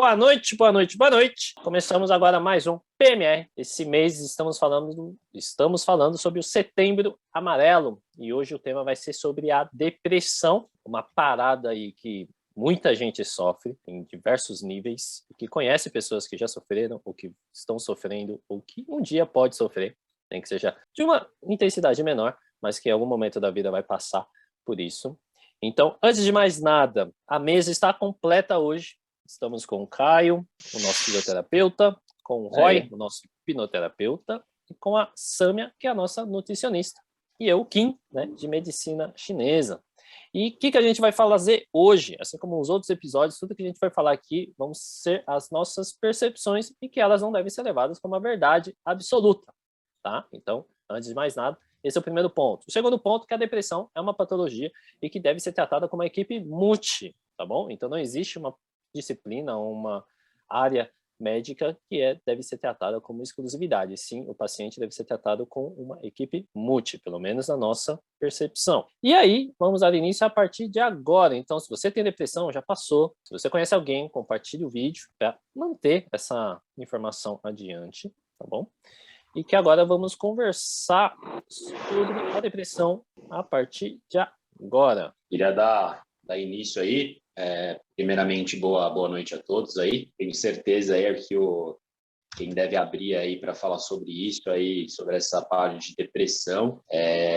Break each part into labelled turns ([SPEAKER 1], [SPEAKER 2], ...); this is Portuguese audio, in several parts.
[SPEAKER 1] Boa noite, boa noite, boa noite. Começamos agora mais um PMR. Esse mês estamos falando sobre o Setembro Amarelo e hoje o tema vai ser sobre a depressão, uma parada aí que muita gente sofre em diversos níveis, que conhece pessoas que já sofreram ou que estão sofrendo ou que um dia pode sofrer, nem que seja de uma intensidade menor, mas que em algum momento da vida vai passar por isso. Então, antes de mais nada, a mesa está completa hoje. Estamos com o Caio, o nosso fisioterapeuta, com o Roy, o nosso hipnoterapeuta, e com a Sâmia, que é a nossa nutricionista. E eu, Kim, né, de medicina chinesa. E o que a gente vai fazer hoje? Assim como os outros episódios, tudo que a gente vai falar aqui vão ser as nossas percepções e que elas não devem ser levadas como a verdade absoluta, tá? Então, antes de mais nada, esse é o primeiro ponto. O segundo ponto é que a depressão é uma patologia e que deve ser tratada como uma equipe multi, tá bom? Então, não existe uma disciplina, uma área médica que deve ser tratada como exclusividade. Sim, o paciente deve ser tratado com uma equipe multi, pelo menos na nossa percepção. E aí, vamos dar início a partir de agora. Então, se você tem depressão, já passou. Se você conhece alguém, compartilhe o vídeo para manter essa informação adiante, tá bom? E que agora vamos conversar sobre a depressão a partir de agora.
[SPEAKER 2] Queria dar início aí. Primeiramente, boa noite a todos aí. Tenho certeza aí que quem deve abrir aí para falar sobre isso aí, sobre essa parte de depressão,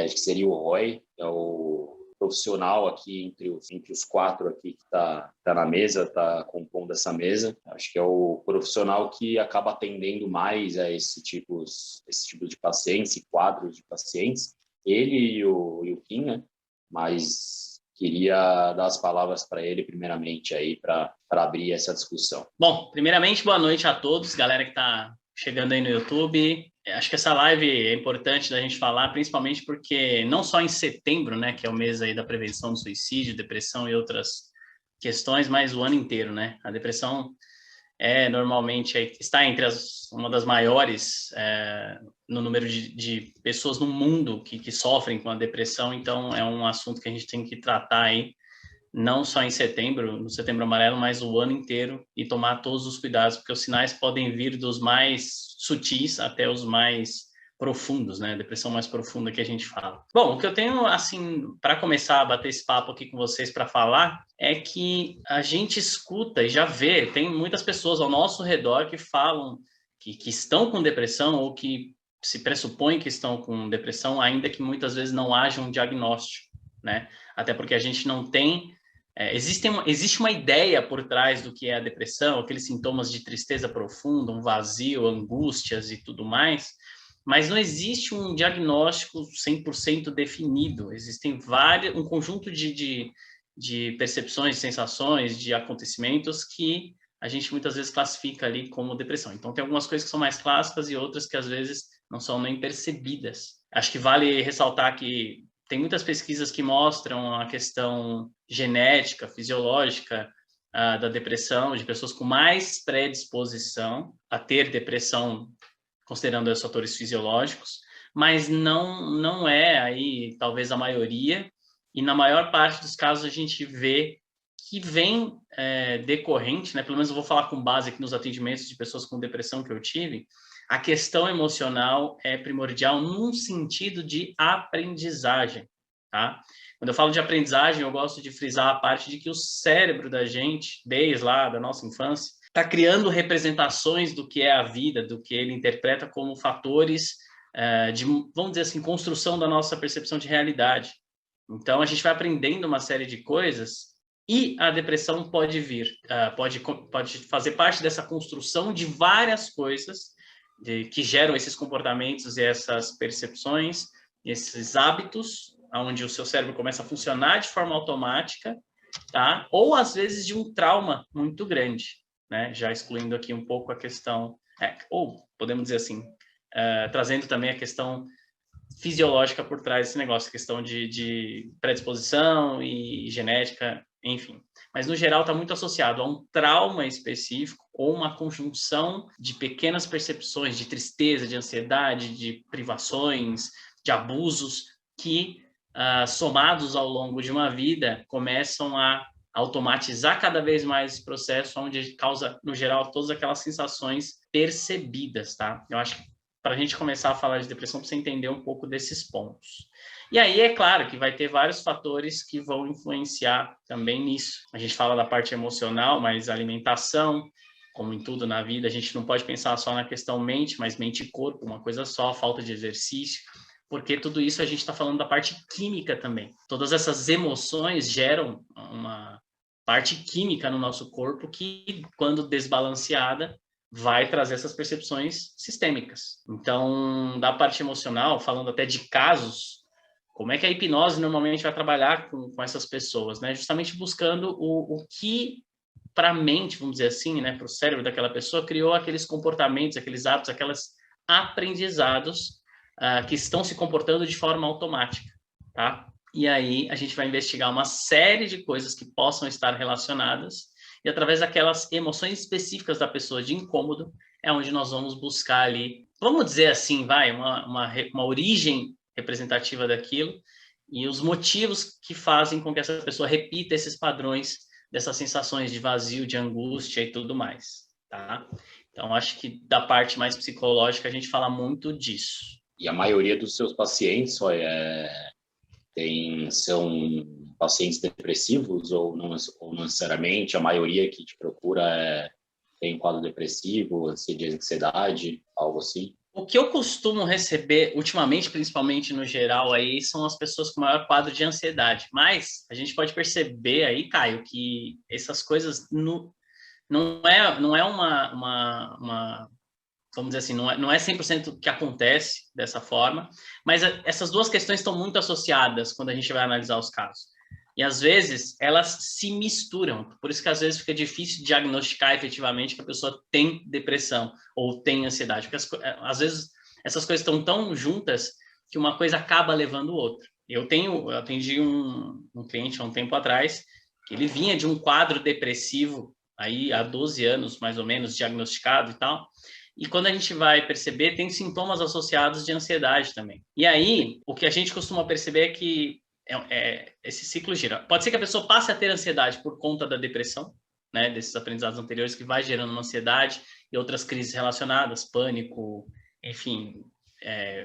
[SPEAKER 2] acho que seria o Roy, é o profissional aqui entre os quatro aqui que tá na mesa, está compondo essa mesa. Acho que é o profissional que acaba atendendo mais a esse tipo de pacientes, e quadros de pacientes. Ele e o Kim, né? Mas queria dar as palavras para ele, primeiramente, aí para abrir essa discussão.
[SPEAKER 3] Bom, primeiramente, boa noite a todos, galera que está chegando aí no YouTube. Acho que essa live é importante da gente falar, principalmente porque não só em setembro, né, que é o mês aí da prevenção do suicídio, depressão e outras questões, mas o ano inteiro, né? A depressão normalmente está entre uma das maiores no número de pessoas no mundo que sofrem com a depressão, então é um assunto que a gente tem que tratar aí, não só em setembro, no Setembro Amarelo, mas o ano inteiro e tomar todos os cuidados, porque os sinais podem vir dos mais sutis até os mais profundos, né? A depressão mais profunda que a gente fala. Bom, o que eu tenho, assim, para começar a bater esse papo aqui com vocês para falar é que a gente escuta e já vê, tem muitas pessoas ao nosso redor que falam que estão com depressão ou que se pressupõe que estão com depressão, ainda que muitas vezes não haja um diagnóstico, né? Até porque a gente não tem... existe uma ideia por trás do que é a depressão, aqueles sintomas de tristeza profunda, um vazio, angústias e tudo mais, mas não existe um diagnóstico 100% definido. Existem um conjunto de percepções, de sensações, de acontecimentos que a gente muitas vezes classifica ali como depressão. Então, tem algumas coisas que são mais clássicas e outras que às vezes não são nem percebidas. Acho que vale ressaltar que tem muitas pesquisas que mostram a questão genética, fisiológica da depressão, de pessoas com mais predisposição a ter depressão, considerando os fatores fisiológicos, mas não é aí talvez a maioria, e na maior parte dos casos a gente vê que vem decorrente, né? Pelo menos eu vou falar com base aqui nos atendimentos de pessoas com depressão que eu tive, a questão emocional é primordial num sentido de aprendizagem, tá? Quando eu falo de aprendizagem, eu gosto de frisar a parte de que o cérebro da gente, desde lá da nossa infância, está criando representações do que é a vida, do que ele interpreta como fatores de, vamos dizer assim, construção da nossa percepção de realidade. Então, a gente vai aprendendo uma série de coisas e a depressão pode vir, pode fazer parte dessa construção de várias coisas que geram esses comportamentos e essas percepções, esses hábitos, onde o seu cérebro começa a funcionar de forma automática, tá? Ou às vezes de um trauma muito grande, né? Já excluindo aqui um pouco a questão, ou podemos dizer assim, trazendo também a questão fisiológica por trás desse negócio, a questão de predisposição e genética, enfim. Mas, no geral, está muito associado a um trauma específico ou uma conjunção de pequenas percepções de tristeza, de ansiedade, de privações, de abusos que, somados ao longo de uma vida, começam a automatizar cada vez mais esse processo, onde causa, no geral, todas aquelas sensações percebidas, tá? Eu acho que para a gente começar a falar de depressão, precisa entender um pouco desses pontos. E aí, é claro que vai ter vários fatores que vão influenciar também nisso. A gente fala da parte emocional, mas a alimentação, como em tudo na vida, a gente não pode pensar só na questão mente, mas mente e corpo, uma coisa só, falta de exercício, porque tudo isso a gente está falando da parte química também. Todas essas emoções geram uma parte química no nosso corpo que, quando desbalanceada, vai trazer essas percepções sistêmicas. Então, da parte emocional, falando até de casos, como é que a hipnose normalmente vai trabalhar com essas pessoas, né? Justamente buscando o que, para a mente, vamos dizer assim, né, para o cérebro daquela pessoa, criou aqueles comportamentos, aqueles hábitos, aqueles aprendizados que estão se comportando de forma automática, tá? E aí a gente vai investigar uma série de coisas que possam estar relacionadas e através daquelas emoções específicas da pessoa de incômodo é onde nós vamos buscar ali, vamos dizer assim, uma origem representativa daquilo e os motivos que fazem com que essa pessoa repita esses padrões dessas sensações de vazio, de angústia e tudo mais, tá? Então, acho que da parte mais psicológica a gente fala muito disso.
[SPEAKER 2] E a maioria dos seus pacientes são pacientes depressivos ou não necessariamente? A maioria que te procura tem um quadro depressivo, de ansiedade, algo assim?
[SPEAKER 3] O que eu costumo receber, ultimamente, principalmente no geral, aí, são as pessoas com maior quadro de ansiedade. Mas a gente pode perceber aí, Caio, que essas coisas não é uma vamos dizer assim, não é 100% que acontece dessa forma, mas essas duas questões estão muito associadas quando a gente vai analisar os casos. E, às vezes, elas se misturam. Por isso que, às vezes, fica difícil diagnosticar efetivamente que a pessoa tem depressão ou tem ansiedade. Porque, às vezes, essas coisas estão tão juntas que uma coisa acaba levando o outro. Eu atendi um cliente há um tempo atrás que ele vinha de um quadro depressivo aí há 12 anos, mais ou menos, diagnosticado e tal. E quando a gente vai perceber, tem sintomas associados de ansiedade também. E aí, o que a gente costuma perceber é que esse ciclo gira. Pode ser que a pessoa passe a ter ansiedade por conta da depressão, né, desses aprendizados anteriores, que vai gerando uma ansiedade e outras crises relacionadas, pânico, enfim,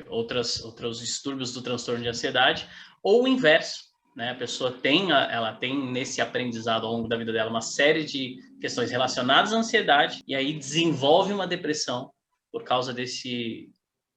[SPEAKER 3] outros distúrbios do transtorno de ansiedade, ou o inverso, né, a pessoa ela tem nesse aprendizado ao longo da vida dela uma série de questões relacionadas à ansiedade e aí desenvolve uma depressão por causa desse,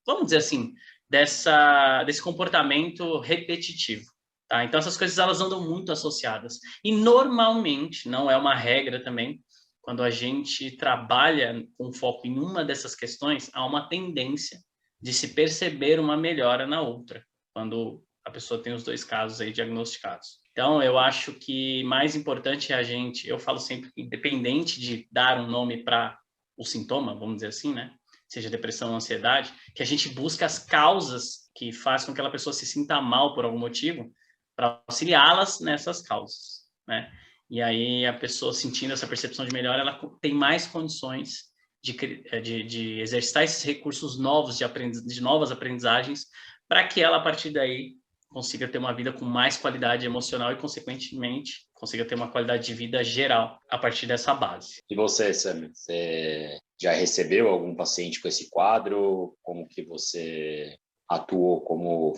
[SPEAKER 3] vamos dizer assim, desse comportamento repetitivo. Tá? Então, essas coisas elas andam muito associadas. E, normalmente, não é uma regra também, quando a gente trabalha com foco em uma dessas questões, há uma tendência de se perceber uma melhora na outra, quando a pessoa tem os dois casos aí diagnosticados. Então, eu acho que mais importante é eu falo sempre que independente de dar um nome para o sintoma, vamos dizer assim, né? Seja depressão ou ansiedade, que a gente busca as causas que fazem com que aquela pessoa se sinta mal por algum motivo, para auxiliá-las nessas causas, né? E aí a pessoa sentindo essa percepção de melhora, ela tem mais condições de exercitar esses recursos novos de novas aprendizagens para que ela, a partir daí, consiga ter uma vida com mais qualidade emocional e, consequentemente, consiga ter uma qualidade de vida geral a partir dessa base.
[SPEAKER 2] E você, Sam, você já recebeu algum paciente com esse quadro? Como que você atuou? Como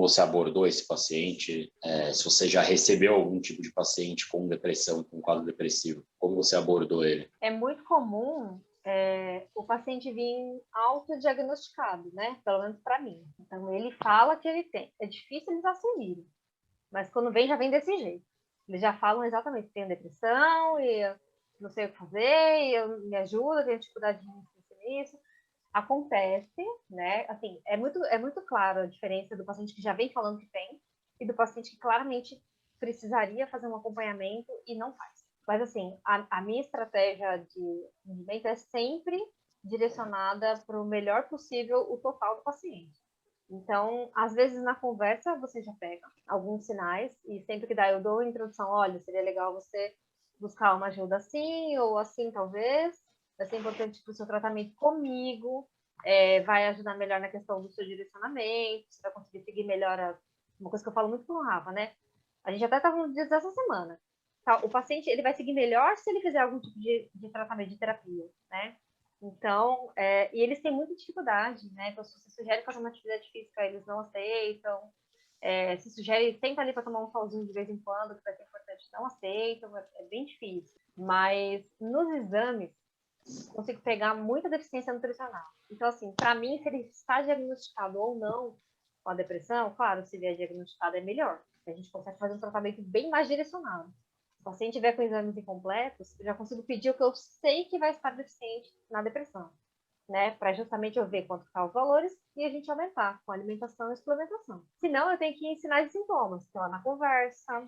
[SPEAKER 2] você abordou esse paciente? Se você já recebeu algum tipo de paciente com depressão, com quadro depressivo, como você abordou ele?
[SPEAKER 4] É muito comum o paciente vir autodiagnosticado, né? Pelo menos para mim. Então, ele fala que ele tem. É difícil eles assumirem, mas quando vem, já vem desse jeito. Eles já falam exatamente, tenho depressão, e eu não sei o que fazer, e eu me ajuda, tenho dificuldade de me nisso. Acontece, né? Assim, é muito claro a diferença do paciente que já vem falando que tem e do paciente que claramente precisaria fazer um acompanhamento e não faz. Mas, assim, a minha estratégia de atendimento é sempre direcionada para o melhor possível o total do paciente. Então, às vezes, na conversa, você já pega alguns sinais e sempre que dá, eu dou a introdução, olha, seria legal você buscar uma ajuda assim ou assim, talvez. Vai ser importante para o seu tratamento comigo, vai ajudar melhor na questão do seu direcionamento, você vai conseguir seguir melhor uma coisa que eu falo muito com o Rafa, né? A gente até estava nos dias dessa semana. o paciente ele vai seguir melhor se ele fizer algum tipo de tratamento de terapia, né? Então, e eles têm muita dificuldade, né? Então, se você sugere fazer uma atividade física, eles não aceitam. Se sugere, tenta ali para tomar um solzinho de vez em quando, que vai ser importante, não aceitam, é bem difícil. Mas nos exames, consigo pegar muita deficiência nutricional. Então, assim, para mim, se ele está diagnosticado ou não com a depressão, claro, se vier diagnosticado é melhor. A gente consegue fazer um tratamento bem mais direcionado. Se o paciente tiver com exames incompletos, eu já consigo pedir o que eu sei que vai estar deficiente na depressão, né? Para justamente eu ver quanto estão os valores e a gente aumentar com alimentação e suplementação. Senão, eu tenho que ensinar os sintomas, que é lá na conversa,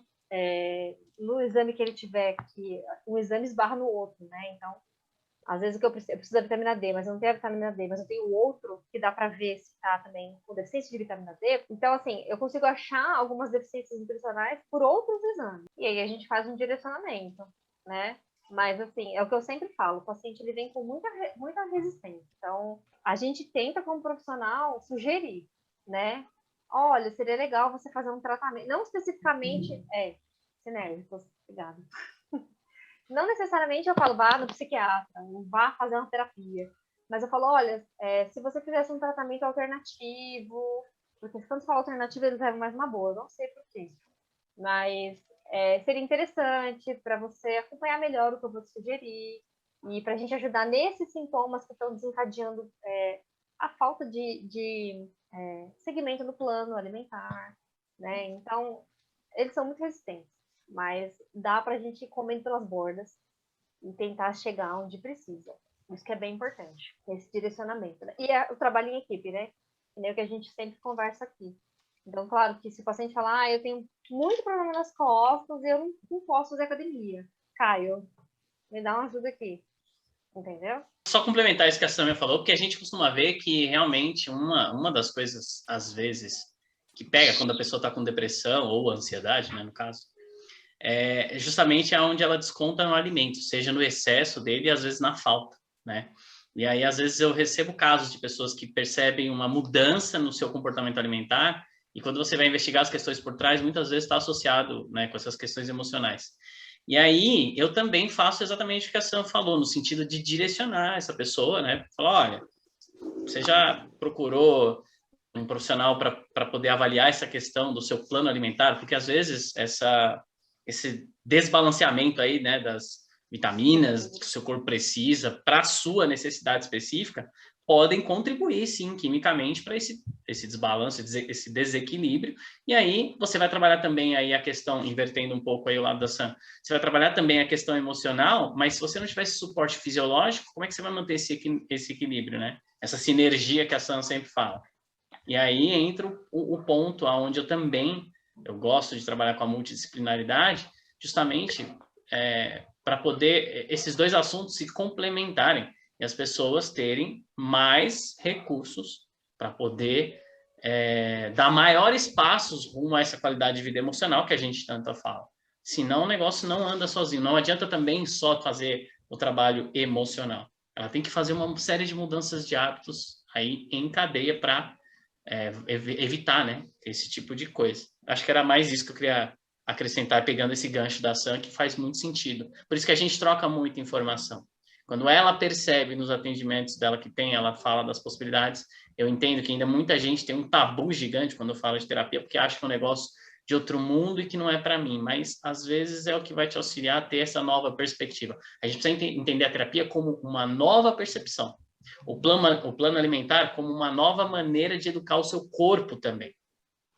[SPEAKER 4] no exame que ele tiver, que um exame esbarra no outro, né? Então, às vezes eu preciso da vitamina D, mas eu não tenho a vitamina D, mas eu tenho outro que dá para ver se está também com deficiência de vitamina D. Então, assim, eu consigo achar algumas deficiências nutricionais por outros exames. E aí a gente faz um direcionamento, né? Mas, assim, é o que eu sempre falo, o paciente ele vem com muita resistência. Então, a gente tenta, como profissional, sugerir, né? Olha, seria legal você fazer um tratamento, não especificamente, sinérgicos, obrigada. Não necessariamente eu falo, vá no psiquiatra, vá fazer uma terapia. Mas eu falo, olha, se você fizesse um tratamento alternativo, porque quando você fala alternativo, eles levam mais uma boa, eu não sei por quê. Mas seria interessante para você acompanhar melhor o que eu vou te sugerir e para a gente ajudar nesses sintomas que estão desencadeando a falta de segmento no plano alimentar, né? Então, eles são muito resistentes. Mas dá para a gente ir comendo pelas bordas e tentar chegar onde precisa. Isso que é bem importante, esse direcionamento. Né? E o trabalho em equipe, né? É o que a gente sempre conversa aqui. Então, claro que se o paciente falar, eu tenho muito problema nas costas e eu não posso fazer academia. Caio, me dá uma ajuda aqui. Entendeu?
[SPEAKER 3] Só complementar isso que a Samia falou, porque a gente costuma ver que realmente uma das coisas, às vezes, que pega quando a pessoa está com depressão ou ansiedade, né, no caso, justamente onde ela desconta no alimento, seja no excesso dele e às vezes na falta, né? E aí, às vezes, eu recebo casos de pessoas que percebem uma mudança no seu comportamento alimentar e quando você vai investigar as questões por trás, muitas vezes está associado, né, com essas questões emocionais. E aí, eu também faço exatamente o que a Sam falou, no sentido de direcionar essa pessoa, né? Falar, olha, você já procurou um profissional para poder avaliar essa questão do seu plano alimentar? Porque, às vezes, esse desbalanceamento aí, né, das vitaminas que o seu corpo precisa para a sua necessidade específica podem contribuir, sim, quimicamente para esse desbalanço, esse desequilíbrio. E aí você vai trabalhar também aí a questão, invertendo um pouco aí o lado da Sam, você vai trabalhar também a questão emocional, mas se você não tiver esse suporte fisiológico, como é que você vai manter esse equilíbrio, né? Essa sinergia que a Sam sempre fala. E aí entra o ponto onde eu gosto de trabalhar com a multidisciplinaridade, justamente para poder esses dois assuntos se complementarem e as pessoas terem mais recursos para poder dar maiores passos rumo a essa qualidade de vida emocional que a gente tanto fala. Senão o negócio não anda sozinho. Não adianta também só fazer o trabalho emocional. Ela tem que fazer uma série de mudanças de hábitos aí em cadeia para evitar, né, esse tipo de coisa. Acho que era mais isso que eu queria acrescentar, pegando esse gancho da Sam, que faz muito sentido. Por isso que a gente troca muita informação. Quando ela percebe nos atendimentos dela que tem, ela fala das possibilidades. Eu entendo que ainda muita gente tem um tabu gigante quando fala de terapia, porque acha que é um negócio de outro mundo e que não é para mim, mas às vezes é o que vai te auxiliar a ter essa nova perspectiva. A gente precisa entender a terapia como uma nova percepção. O plano alimentar como uma nova maneira de educar o seu corpo também,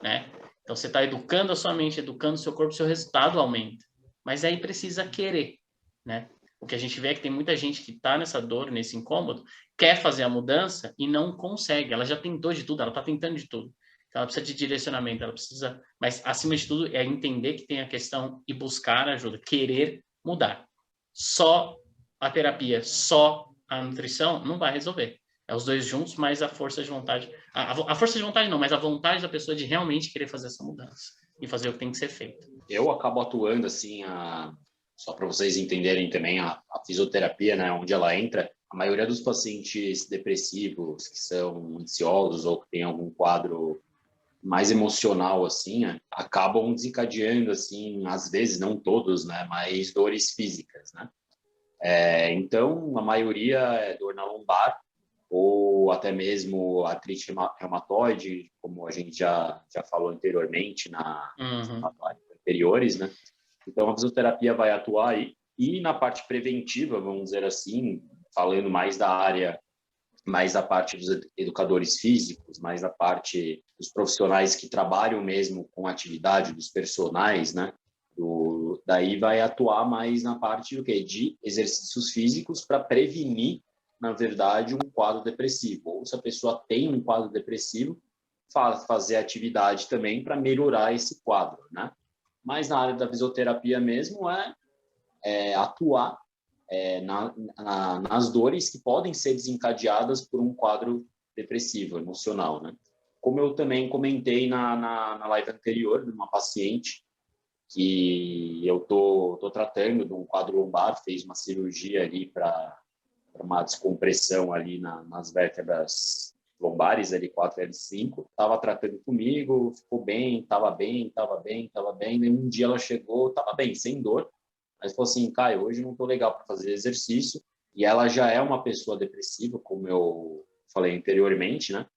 [SPEAKER 3] né? Então, você está educando a sua mente, educando o seu corpo, o seu resultado aumenta. Mas aí precisa querer, né? O que a gente vê é que tem muita gente que está nessa dor, nesse incômodo, quer fazer a mudança e não consegue. Ela já tentou de tudo, ela está tentando de tudo. Então, ela precisa de direcionamento, ela precisa... Mas, acima de tudo, é entender que tem a questão e buscar ajuda, querer mudar. Só a terapia, só a nutrição não vai resolver. É os dois juntos, mais a força de vontade. A força de vontade não, mas a vontade da pessoa de realmente querer fazer essa mudança e fazer o que tem que ser feito.
[SPEAKER 2] Eu acabo atuando assim, só para vocês entenderem também a fisioterapia, né, onde ela entra. A maioria dos pacientes depressivos, que são ansiosos ou que tem algum quadro mais emocional, assim, acabam desencadeando, assim, às vezes, não todos, né, mas dores físicas, né? Então, a maioria é dor na lombar, ou até mesmo artrite reumatoide, como a gente já falou anteriormente
[SPEAKER 3] Uhum.
[SPEAKER 2] nas lives anteriores, né? Então, a fisioterapia vai atuar aí. E na parte preventiva, vamos dizer assim, falando mais da parte dos educadores físicos, mais da parte dos profissionais que trabalham mesmo com atividade, dos personagens, né? Daí vai atuar mais na parte do quê? De exercícios físicos para prevenir, na verdade, um quadro depressivo. Ou se a pessoa tem um quadro depressivo, fazer atividade também para melhorar esse quadro, né? Mas na área da fisioterapia mesmo atuar nas dores que podem ser desencadeadas por um quadro depressivo, emocional, né? Como eu também comentei na live anterior, de uma paciente que eu tô tratando de um quadro lombar, fez uma cirurgia ali para uma descompressão ali nas vértebras lombares, ali 4 e L5, estava tratando comigo, ficou bem, estava bem, e um dia ela chegou, estava bem, sem dor, mas falou assim, Caio, hoje não estou legal para fazer exercício, e ela já é uma pessoa depressiva, como eu falei anteriormente, né?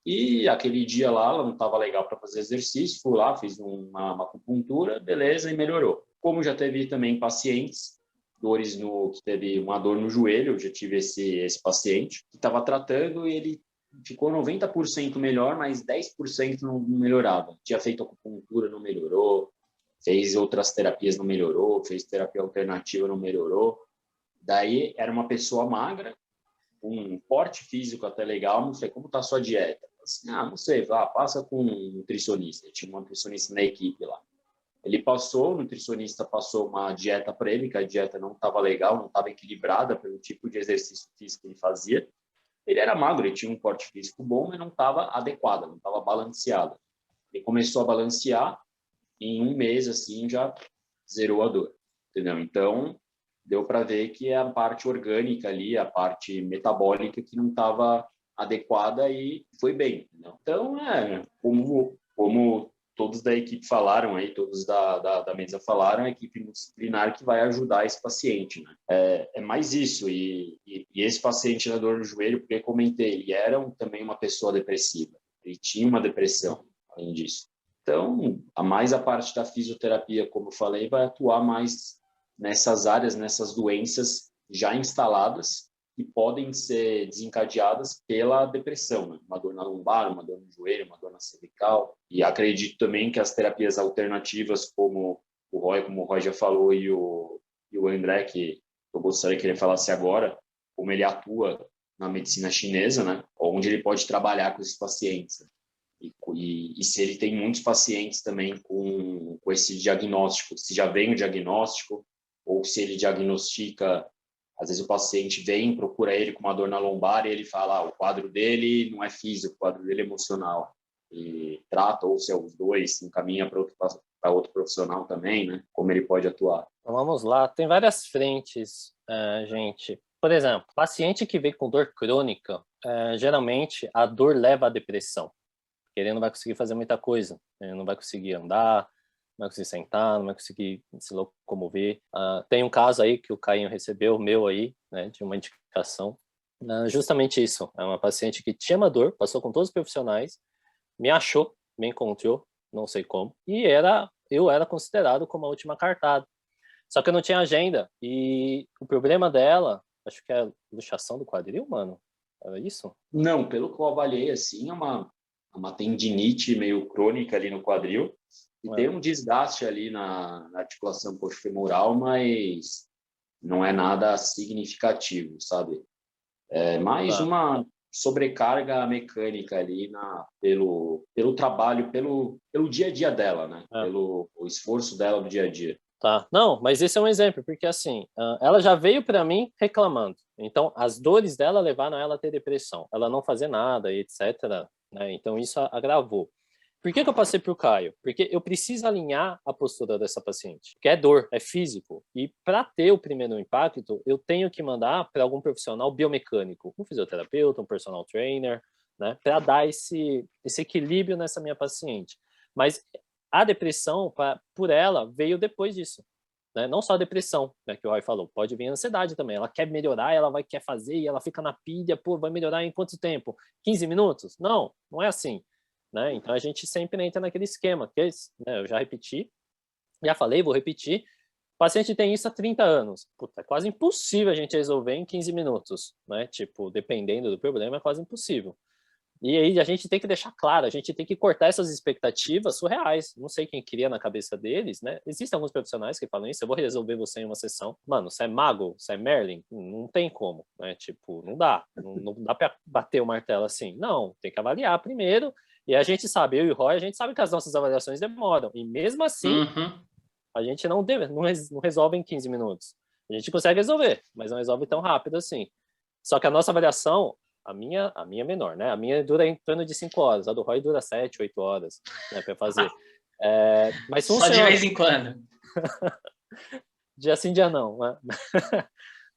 [SPEAKER 2] E aquele dia lá, ela não estava legal para fazer exercício, fui lá, fiz uma acupuntura, beleza, e melhorou. Como já teve também pacientes, que teve uma dor no joelho, eu já tive esse paciente, que estava tratando e ele ficou 90% melhor, mas 10% não melhorava. Tinha feito acupuntura, não melhorou, fez outras terapias, não melhorou, fez terapia alternativa, não melhorou. Daí era uma pessoa magra, um porte físico até legal, não sei como está a sua dieta. Assim, não sei, passa com um nutricionista. Tinha um nutricionista na equipe lá. O nutricionista passou uma dieta para ele, que a dieta não estava legal, não estava equilibrada pelo tipo de exercício físico que ele fazia. Ele era magro, ele tinha um porte físico bom, mas não estava adequado, não estava balanceado. Ele começou a balancear, e em um mês, assim, já zerou a dor, entendeu? Então, deu para ver que é a parte orgânica ali, a parte metabólica que não estava adequada e foi bem, entendeu? Então, como todos da equipe falaram aí, todos da mesa falaram, a equipe multidisciplinar que vai ajudar esse paciente, né? É mais isso, e esse paciente na dor no joelho, porque eu comentei, ele era também uma pessoa depressiva, ele tinha uma depressão, além disso. Então, a parte da fisioterapia, como eu falei, vai atuar mais nessas áreas, nessas doenças já instaladas que podem ser desencadeadas pela depressão, né? Uma dor na lombar, uma dor no joelho, uma dor na cervical. E acredito também que as terapias alternativas, como o Roy já falou, e o André, que eu gostaria que ele falasse agora, como ele atua na medicina chinesa, né? Onde ele pode trabalhar com esses pacientes. E se ele tem muitos pacientes também com esse diagnóstico, se já vem o diagnóstico, ou se ele diagnostica, às vezes o paciente vem, procura ele com uma dor na lombar e ele fala, o quadro dele não é físico, o quadro dele é emocional. E trata, ou se é os dois, encaminha para outro profissional também, né? Como ele pode atuar.
[SPEAKER 1] Então vamos lá, tem várias frentes, gente. Por exemplo, paciente que vem com dor crônica, geralmente a dor leva à depressão. Ele não vai conseguir fazer muita coisa, ele não vai conseguir andar, não vai conseguir sentar, não vai conseguir se locomover. Tem um caso aí que o Caio recebeu, meu aí, né, de uma indicação, justamente isso, é uma paciente que tinha uma dor, passou com todos os profissionais, me achou, me encontrou, não sei como, e eu era considerado como a última cartada. Só que eu não tinha agenda, e o problema dela, acho que é luxação do quadril, mano, era isso?
[SPEAKER 2] Não, pelo que eu avaliei, assim, é uma tendinite meio crônica ali no quadril e tem um desgaste ali na articulação coxofemoral, mas não é nada significativo, sabe? É mais uma sobrecarga mecânica ali pelo trabalho, pelo dia a dia dela, né? Pelo o esforço dela no dia a dia.
[SPEAKER 1] Tá, não, mas esse é um exemplo, porque assim, ela já veio para mim reclamando. Então, as dores dela levaram ela a ter depressão. Ela não fazer nada, etc. Né? Então, isso agravou. Por que eu passei para o Caio? Porque eu preciso alinhar a postura dessa paciente, que é dor, é físico. E para ter o primeiro impacto, eu tenho que mandar para algum profissional biomecânico, um fisioterapeuta, um personal trainer, né, para dar esse equilíbrio nessa minha paciente. Mas a depressão, por ela, veio depois disso. Né? Não só a depressão, né, que o Roy falou, pode vir a ansiedade também. Ela quer melhorar, quer fazer, e ela fica na pilha, pô, vai melhorar em quanto tempo? 15 minutos? Não, não é assim. Né? Então a gente sempre entra naquele esquema, que né, eu já repeti, já falei, vou repetir. O paciente tem isso há 30 anos. Puta, é quase impossível a gente resolver em 15 minutos. Né? Tipo, dependendo do problema, é quase impossível. E aí a gente tem que deixar claro, a gente tem que cortar essas expectativas surreais. Não sei quem cria na cabeça deles, né? Existem alguns profissionais que falam isso, eu vou resolver você em uma sessão. Mano, você é mago? Você é Merlin? Não tem como, né? Tipo, não dá. Não dá pra bater o martelo assim. Não, tem que avaliar primeiro. E a gente sabe, eu e o Roy, a gente sabe que as nossas avaliações demoram. E mesmo assim, a gente não resolve em 15 minutos. A gente consegue resolver, mas não resolve tão rápido assim. Só que a nossa avaliação, a minha é menor, né? A minha dura em torno de 5 horas, a do Roy dura 7, 8 horas, né, para fazer. Mas funciona.
[SPEAKER 3] Só de vez em quando.
[SPEAKER 1] Dia sim, dia não. Né?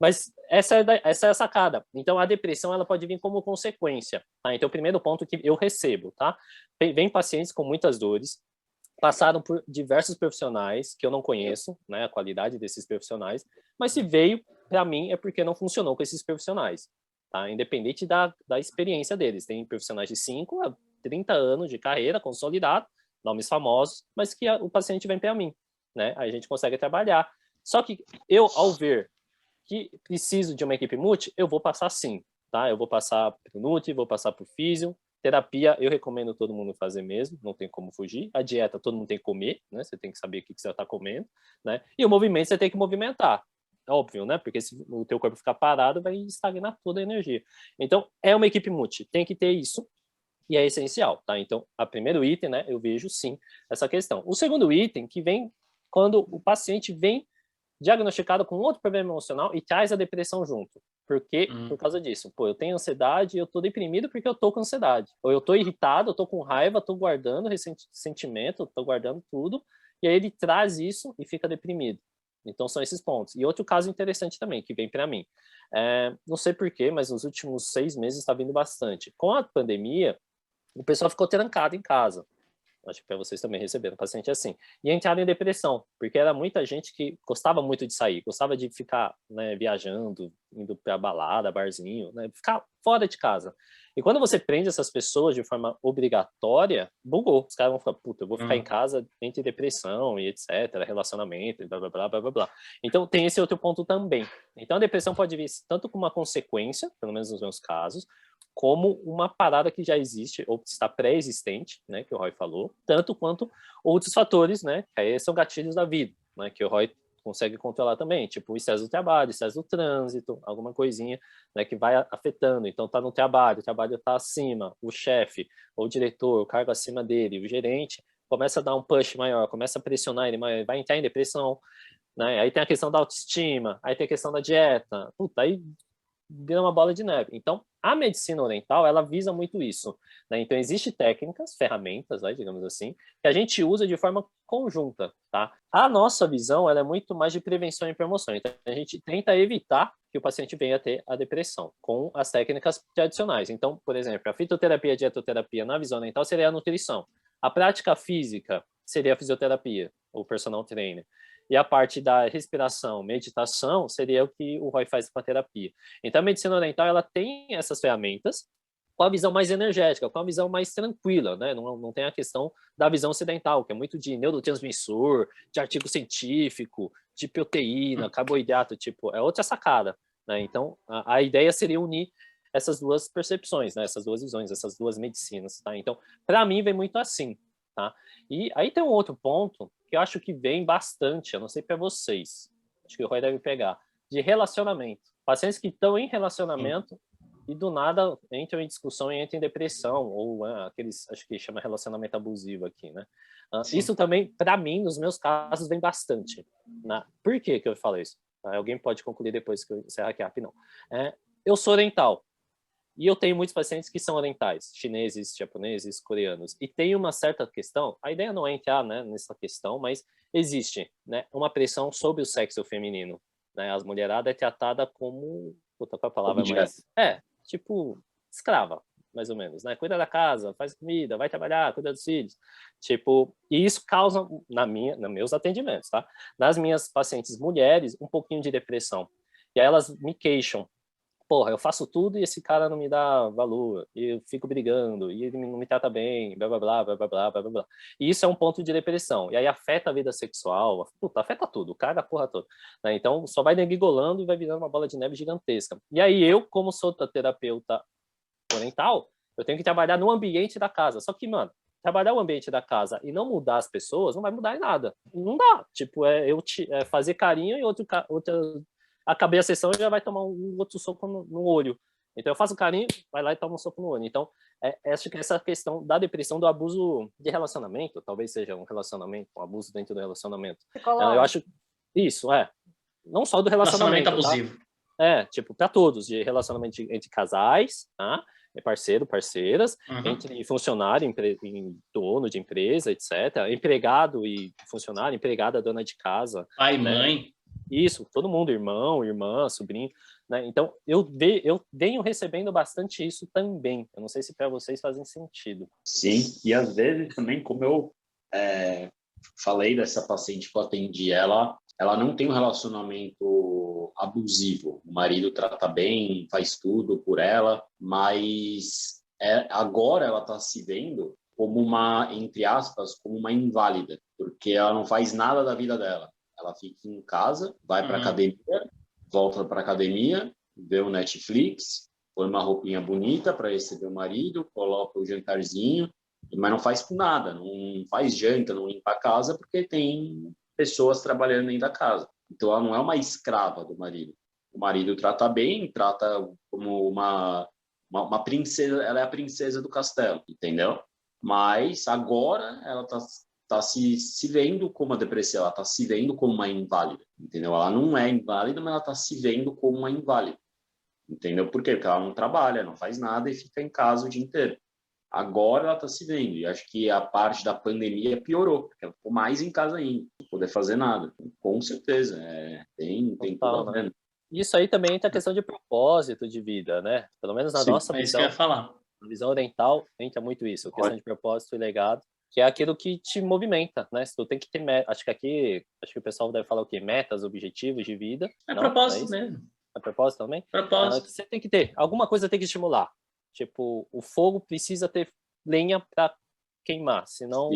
[SPEAKER 1] Mas essa é a sacada. Então, a depressão ela pode vir como consequência. Tá? Então, o primeiro ponto que eu recebo, tá? Vem pacientes com muitas dores, passaram por diversos profissionais que eu não conheço, né, a qualidade desses profissionais, mas se veio, para mim, é porque não funcionou com esses profissionais. Tá? Independente da experiência deles. Tem profissionais de 5 a 30 anos de carreira, consolidado, nomes famosos, mas que o paciente vem para mim. Né? Aí a gente consegue trabalhar. Só que eu, ao ver que preciso de uma equipe multi, eu vou passar sim. Tá? Eu vou passar para o Nutri, vou passar para o Físio. Terapia, eu recomendo todo mundo fazer mesmo, não tem como fugir. A dieta, todo mundo tem que comer, né? Você tem que saber o que você está comendo. Né? E o movimento, você tem que movimentar. Óbvio, né? Porque se o teu corpo ficar parado, vai estagnar toda a energia. Então, é uma equipe multi, tem que ter isso, e é essencial, tá? Então, o primeiro item, né? Eu vejo, sim, essa questão. O segundo item, que vem quando o paciente vem diagnosticado com outro problema emocional e traz a depressão junto. Por causa disso. Pô, eu tenho ansiedade e eu tô deprimido porque eu tô com ansiedade. Ou eu tô irritado, eu tô com raiva, tô guardando ressentimento, tô guardando tudo, e aí ele traz isso e fica deprimido. Então, são esses pontos. E outro caso interessante também, que vem para mim. Não sei porquê, mas nos últimos 6 meses está vindo bastante. Com a pandemia, o pessoal ficou trancado em casa. Acho que para vocês também receberam paciente assim. E entraram em depressão, porque era muita gente que gostava muito de sair, gostava de ficar, né, viajando, indo para balada, barzinho, né, ficar fora de casa. E quando você prende essas pessoas de forma obrigatória, bugou. Os caras vão falar, puta, eu vou ficar em casa entre depressão e etc, relacionamento, e blá, blá, blá, blá, blá, blá. Então, tem esse outro ponto também. Então, a depressão pode vir tanto como uma consequência, pelo menos nos meus casos, como uma parada que já existe, ou está pré-existente, né, que o Roy falou, tanto quanto outros fatores, né, que aí são gatilhos da vida, né, que o Roy consegue controlar também, tipo o estresse do trabalho, estresse do trânsito, alguma coisinha, né, que vai afetando. Então, tá no trabalho, o trabalho tá acima, o chefe, ou o diretor, o cargo acima dele, o gerente, começa a dar um push maior, começa a pressionar ele maior, vai entrar em depressão, né, aí tem a questão da autoestima, aí tem a questão da dieta, puta, aí vira uma bola de neve. Então, a medicina oriental, ela visa muito isso. Né? Então, existem técnicas, ferramentas, né, digamos assim, que a gente usa de forma conjunta. Tá? A nossa visão ela é muito mais de prevenção e promoção. Então, a gente tenta evitar que o paciente venha a ter a depressão com as técnicas tradicionais. Então, por exemplo, a fitoterapia e a dietoterapia na visão oriental seria a nutrição. A prática física seria a fisioterapia, o personal trainer. E a parte da respiração, meditação, seria o que o Roy faz com a terapia. Então, a medicina oriental ela tem essas ferramentas com a visão mais energética, com a visão mais tranquila, né? Não tem a questão da visão ocidental, que é muito de neurotransmissor, de artigo científico, de proteína, carboidrato, tipo, é outra sacada. Né? Então, a ideia seria unir essas duas percepções, né? Essas duas visões, essas duas medicinas. Tá? Então, para mim, vem muito assim. Tá? E aí tem um outro ponto que eu acho que vem bastante, eu não sei para vocês, acho que o Roy deve pegar, de relacionamento. Pacientes que estão em relacionamento e do nada entram em discussão e entram em depressão, ou aqueles, acho que chama relacionamento abusivo aqui, né? Isso também, para mim, nos meus casos, vem bastante. Por que eu falo isso? Alguém pode concluir depois que eu encerrar aqui rapidão. Eu sou oriental. E eu tenho muitos pacientes que são orientais, chineses, japoneses, coreanos. E tem uma certa questão, a ideia não é entrar, né, nessa questão, mas existe, né, uma pressão sobre o sexo feminino. Né? As mulheradas é tratada como... Puta, qual a palavra mais... tipo, escrava. mais ou menos, né? Cuida da casa, faz comida, vai trabalhar, cuida dos filhos. Tipo, e isso causa, nos meus atendimentos, tá? Nas minhas pacientes mulheres, um pouquinho de depressão. E aí elas me queixam. Porra, eu faço tudo e esse cara não me dá valor, e eu fico brigando, e ele não me trata bem, blá, blá, blá, blá, blá, blá, blá, blá. E isso é um ponto de depressão. E aí afeta a vida sexual, puta, afeta tudo, caga a porra toda. Né? Então, só vai degringolando e vai virando uma bola de neve gigantesca. E aí eu, como sou terapeuta oriental, eu tenho que trabalhar no ambiente da casa. Só que, mano, trabalhar o ambiente da casa e não mudar as pessoas não vai mudar em nada. Não dá. Tipo, fazer carinho e outra acabei a sessão e já vai tomar um outro soco no olho. Então eu faço carinho, vai lá e toma um soco no olho. Então, acho que essa questão da depressão, do abuso de relacionamento, talvez seja um relacionamento, um abuso dentro do relacionamento. Eu acho isso, não só do relacionamento
[SPEAKER 3] abusivo.
[SPEAKER 1] Tá? Tipo, para todos, de relacionamento entre casais, tá? Parceiro, parceiras, entre funcionário, dono de empresa, etc. Empregado e funcionário, empregada, dona de casa.
[SPEAKER 3] Pai, mãe.
[SPEAKER 1] Isso, todo mundo, irmão, irmã, sobrinho, né? Então, eu venho recebendo bastante isso também. Eu não sei se para vocês fazem sentido.
[SPEAKER 2] Sim, e às vezes também, como eu falei dessa paciente que eu atendi, ela não tem um relacionamento abusivo. O marido trata bem, faz tudo por ela, mas agora ela está se vendo como uma, entre aspas, como uma inválida, porque ela não faz nada da vida dela. Ela fica em casa, vai para academia, volta para academia, vê o Netflix, põe uma roupinha bonita para receber o marido, coloca o jantarzinho, mas não faz nada, não faz janta, não limpa a casa, porque tem pessoas trabalhando dentro da casa. Então, ela não é uma escrava do marido. O marido trata bem, trata como uma princesa, ela é a princesa do castelo, entendeu? Mas agora ela está se vendo como uma depressiva, ela está se vendo como uma inválida, entendeu? Ela não é inválida, mas ela está se vendo como uma inválida, entendeu? Por quê? Porque ela não trabalha, não faz nada e fica em casa o dia inteiro. Agora ela está se vendo, e acho que a parte da pandemia piorou, porque ela ficou mais em casa ainda, não poder fazer nada. Com certeza, tem tudo a ver.
[SPEAKER 1] Né? Isso aí também entra a questão de propósito de vida, né? Pelo menos na nossa visão.
[SPEAKER 3] É isso que eu ia falar.
[SPEAKER 1] Na visão oriental, entra muito isso, a questão de propósito e legado, que é aquilo que te movimenta, né? Tu tem que ter acho que o pessoal deve falar o quê? Metas, objetivos de vida.
[SPEAKER 3] É propósito mesmo.
[SPEAKER 1] É propósito também?
[SPEAKER 3] Propósito.
[SPEAKER 1] Que você tem que ter. Alguma coisa tem que estimular. Tipo, o fogo precisa ter lenha para queimar, senão,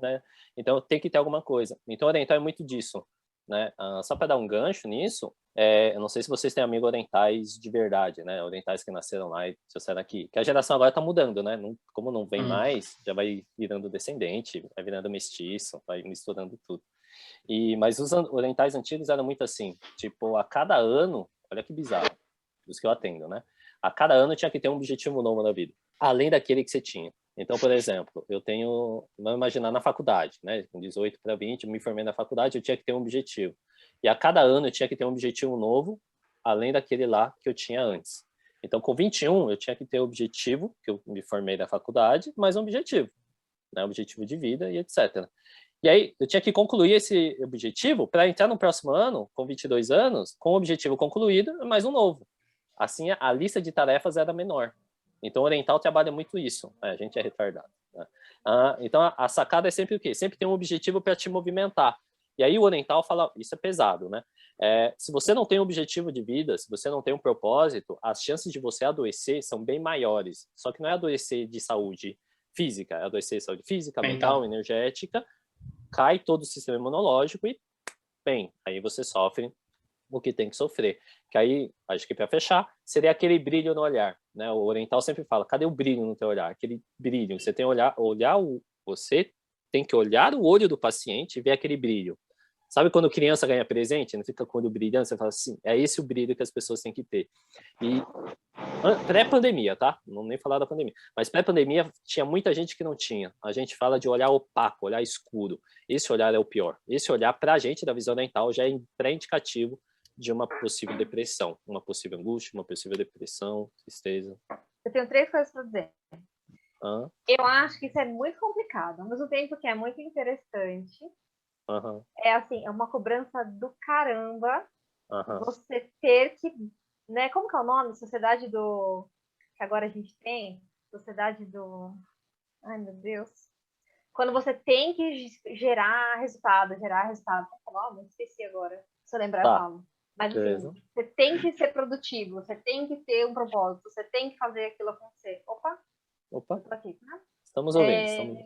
[SPEAKER 1] né? Então tem que ter alguma coisa. Então oriental é muito disso, né? Só para dar um gancho nisso, eu não sei se vocês têm amigos orientais de verdade, né? Orientais que nasceram lá e trouxeram aqui. Que a geração agora está mudando, né? Como não vem mais, já vai virando descendente, vai virando mestiço, vai misturando tudo. Mas os orientais antigos eram muito assim, tipo, a cada ano, olha que bizarro, dos que eu atendo, né? A cada ano tinha que ter um objetivo novo na vida, além daquele que você tinha. Então, por exemplo, vamos imaginar na faculdade, né? Com 18 para 20, eu me formei na faculdade, eu tinha que ter um objetivo. E a cada ano eu tinha que ter um objetivo novo, além daquele lá que eu tinha antes. Então, com 21, eu tinha que ter o objetivo, que eu me formei da faculdade, mais um objetivo, né? Objetivo de vida e etc. E aí, eu tinha que concluir esse objetivo para entrar no próximo ano, com 22 anos, com o objetivo concluído, mais um novo. Assim, a lista de tarefas era menor. Então, o oriental trabalha muito isso. A gente é retardado. Né? Então, a sacada é sempre o quê? Sempre tem um objetivo para te movimentar. E aí, o oriental fala, isso é pesado, né? Se você não tem um objetivo de vida, se você não tem um propósito, as chances de você adoecer são bem maiores. Só que não é adoecer de saúde física, é adoecer de saúde física, mental, energética, cai todo o sistema imunológico e, bem, aí você sofre o que tem que sofrer. Que aí, acho que para fechar, seria aquele brilho no olhar, né? O oriental sempre fala, cadê o brilho no teu olhar? Aquele brilho, você tem você tem que olhar o olho do paciente e ver aquele brilho. Sabe quando criança ganha presente, não fica com o olho brilhando, você fala assim, é esse o brilho que as pessoas têm que ter. E pré-pandemia, tá? Não nem falar da pandemia, mas pré-pandemia tinha muita gente que não tinha. A gente fala de olhar opaco, olhar escuro. Esse olhar é o pior. Esse olhar pra gente da visão oriental já é pré-indicativo de uma possível depressão, uma possível angústia, uma possível depressão, tristeza.
[SPEAKER 4] Eu tenho 3 coisas para dizer. Eu acho que isso é muito complicado, ao mesmo tempo que é muito interessante. É assim, é uma cobrança do caramba você ter que, né? Como que é o nome? Sociedade do que agora a gente tem? Sociedade do... Ai, meu Deus. Quando você tem que gerar resultado. Não esqueci agora. Se eu lembrar, eu falo. Mas
[SPEAKER 1] Beleza.
[SPEAKER 4] assim, você tem que ser produtivo, você tem que ter um propósito, você tem que fazer aquilo acontecer. Opa, eu tô aqui, tá?
[SPEAKER 1] Estamos ouvindo.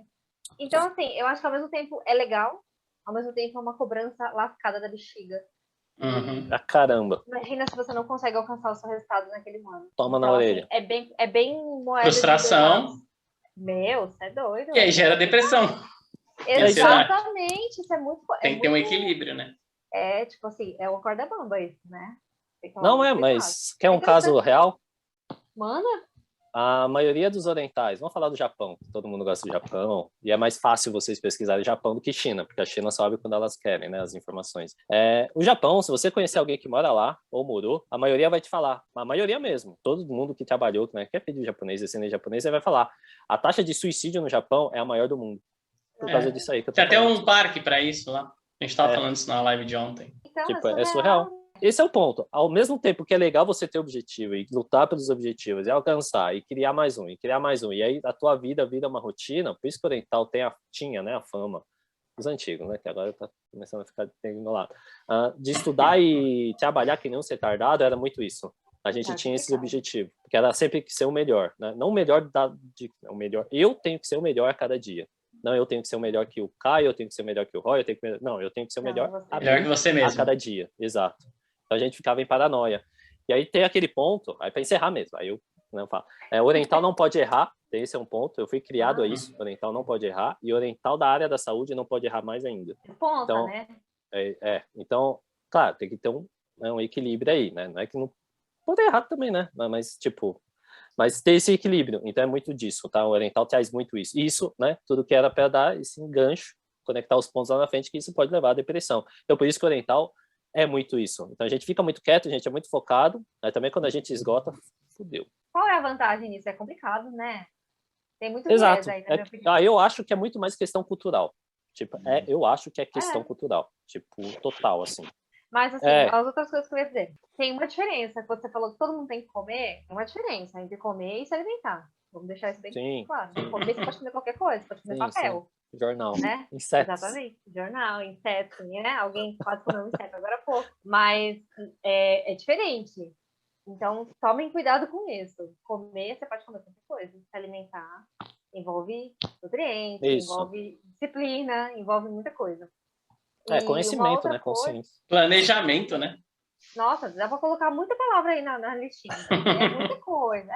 [SPEAKER 4] Então, assim, eu acho que ao mesmo tempo é legal, ao mesmo tempo é uma cobrança lascada da bexiga.
[SPEAKER 1] Caramba.
[SPEAKER 4] Imagina se você não consegue alcançar o seu resultado naquele ano.
[SPEAKER 1] Toma
[SPEAKER 4] então,
[SPEAKER 1] na orelha.
[SPEAKER 4] Assim, é bem moeda.
[SPEAKER 3] Frustração.
[SPEAKER 4] Meu, você é doido.
[SPEAKER 3] E aí gera depressão.
[SPEAKER 4] Exatamente, isso é muito...
[SPEAKER 3] Tem que ter um equilíbrio, né?
[SPEAKER 4] Tipo assim, é o corda bamba isso, né?
[SPEAKER 1] Não mas quer um caso real?
[SPEAKER 4] Manda.
[SPEAKER 1] A maioria dos orientais, vamos falar do Japão, todo mundo gosta do Japão, e é mais fácil vocês pesquisarem Japão do que China, porque a China sabe quando elas querem, né, as informações. O Japão, se você conhecer alguém que mora lá, ou morou, a maioria vai te falar, a maioria mesmo, todo mundo que trabalhou, né, quer pedir japonês, descendente japonês, ele vai falar, a taxa de suicídio no Japão é a maior do mundo, por causa disso aí que eu tô
[SPEAKER 3] Tem até
[SPEAKER 1] falando.
[SPEAKER 3] um parque para isso lá, a gente tava falando isso na live de ontem.
[SPEAKER 4] Então,
[SPEAKER 1] tipo, é surreal. Esse é o ponto. Ao mesmo tempo que é legal você ter objetivo e lutar pelos objetivos e alcançar e criar mais um, e aí a tua vida vira uma rotina, por isso que o oriental tinha, né, a fama dos antigos, né, que agora tá começando a ficar ignorado, de estudar e trabalhar que nem um retardado, era muito isso. A gente tinha esse objetivo, porque era sempre que ser o melhor, né? Não o melhor o melhor. Eu tenho que ser o melhor a cada dia. Não, eu tenho que ser o melhor que o Caio, eu tenho que ser o melhor que o Roy, eu tenho que ser o melhor
[SPEAKER 3] que você mesmo.
[SPEAKER 1] a cada dia. Exato. Então a gente ficava em paranoia. E aí tem aquele ponto, aí para encerrar mesmo, aí eu não falo. Oriental não pode errar, esse é um ponto, eu fui criado a isso, oriental não pode errar, e oriental da área da saúde não pode errar mais ainda.
[SPEAKER 4] Ponta,
[SPEAKER 1] então,
[SPEAKER 4] né?
[SPEAKER 1] Então, claro, tem que ter um equilíbrio aí, né? Não é que não pode errar também, né? Mas ter esse equilíbrio, então é muito disso, tá? O oriental traz muito isso. Isso, né? Tudo que era para dar esse engancho, conectar os pontos lá na frente, que isso pode levar à depressão. Então, por isso que o oriental é muito isso. Então, a gente fica muito quieto, a gente é muito focado, mas também quando a gente esgota, fudeu.
[SPEAKER 4] Qual é a vantagem nisso? É complicado, né? Tem muito
[SPEAKER 1] Exato.
[SPEAKER 4] viés aí, na minha opinião.
[SPEAKER 1] Eu acho que é muito mais questão cultural. Tipo, eu acho que é questão cultural. Tipo, total, assim.
[SPEAKER 4] Mas, assim, as outras coisas que eu ia dizer. Tem uma diferença. Quando você falou que todo mundo tem que comer, tem uma diferença entre comer e se alimentar. Vamos deixar isso bem claro. Comer, você pode comer qualquer coisa. Você pode comer papel.
[SPEAKER 1] Sim. Jornal.
[SPEAKER 4] Né?
[SPEAKER 1] Insetos.
[SPEAKER 4] Exatamente. Jornal, insetos, né? Alguém pode comer um inseto agora há pouco. Mas é diferente. Então, tomem cuidado com isso. Comer, você pode comer qualquer coisa. Se alimentar envolve nutrientes, envolve disciplina, envolve muita coisa.
[SPEAKER 1] Conhecimento, né? Consciência.
[SPEAKER 3] Planejamento, né?
[SPEAKER 4] Nossa, dá pra colocar muita palavra aí na listinha. É muita coisa.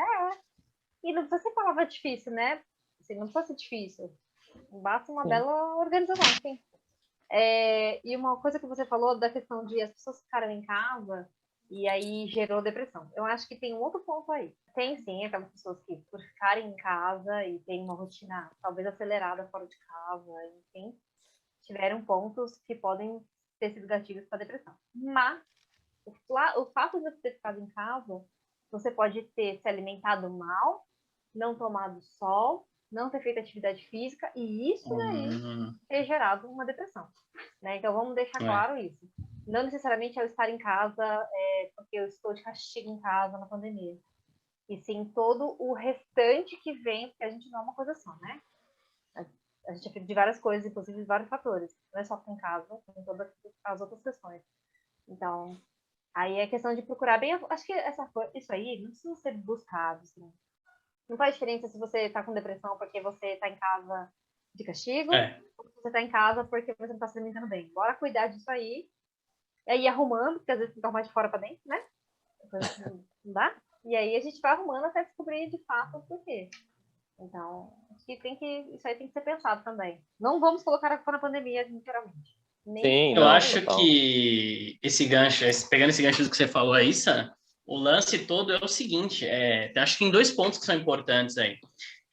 [SPEAKER 4] E não precisa ser palavra difícil, né? Assim, não precisa ser difícil. Basta uma bela organização, sim. E uma coisa que você falou da questão de as pessoas ficaram em casa e aí gerou depressão. Eu acho que tem um outro ponto aí. Tem, sim, aquelas pessoas que, por ficarem em casa e terem uma rotina talvez acelerada fora de casa, enfim, tiveram pontos que podem ter sido gatilhos para depressão. Mas o fato de você ter ficado em casa, você pode ter se alimentado mal, não tomado sol, não ter feito atividade física, e isso daí ter gerado uma depressão. Né? Então, vamos deixar claro isso. Não necessariamente eu estar em casa porque eu estou de castigo em casa na pandemia. E sim todo o restante que vem, porque a gente não é uma coisa só, né? A gente é feito de várias coisas, inclusive de vários fatores. Não é só com casa, com todas as outras questões. Então, aí é questão de procurar bem... Acho que isso aí não precisa ser buscado, assim. Não faz diferença se você tá com depressão porque você tá em casa de castigo, ou se você tá em casa porque você não tá se alimentando bem. Bora cuidar disso aí. E aí arrumando, porque às vezes tem que arrumar de fora pra dentro, né? Não dá? E aí a gente vai arrumando até descobrir de fato o porquê. Então, acho que isso aí tem que ser pensado também. Não vamos colocar a culpa na pandemia, literalmente.
[SPEAKER 3] Eu acho que pegando esse gancho do que você falou aí, Sam, o lance todo é o seguinte, acho que tem 2 pontos que são importantes aí.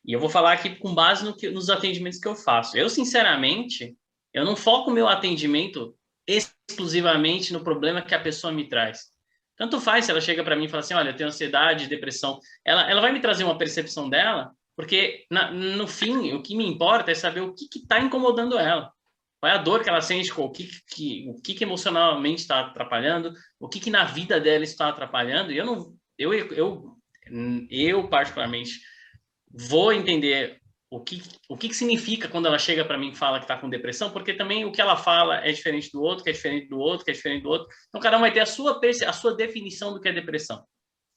[SPEAKER 3] E eu vou falar aqui com base nos atendimentos que eu faço. Eu, sinceramente, eu não foco o meu atendimento exclusivamente no problema que a pessoa me traz. Tanto faz se ela chega para mim e fala assim, olha, eu tenho ansiedade, depressão. Ela vai me trazer uma percepção dela, porque, no fim, o que me importa é saber o que está incomodando ela. Qual é a dor que ela sente, o que emocionalmente está atrapalhando, o que na vida dela está atrapalhando. E eu particularmente, vou entender o que significa quando ela chega para mim e fala que está com depressão, porque também o que ela fala é diferente do outro, que é diferente do outro, que é diferente do outro. Então, cada um vai ter a sua definição do que é depressão.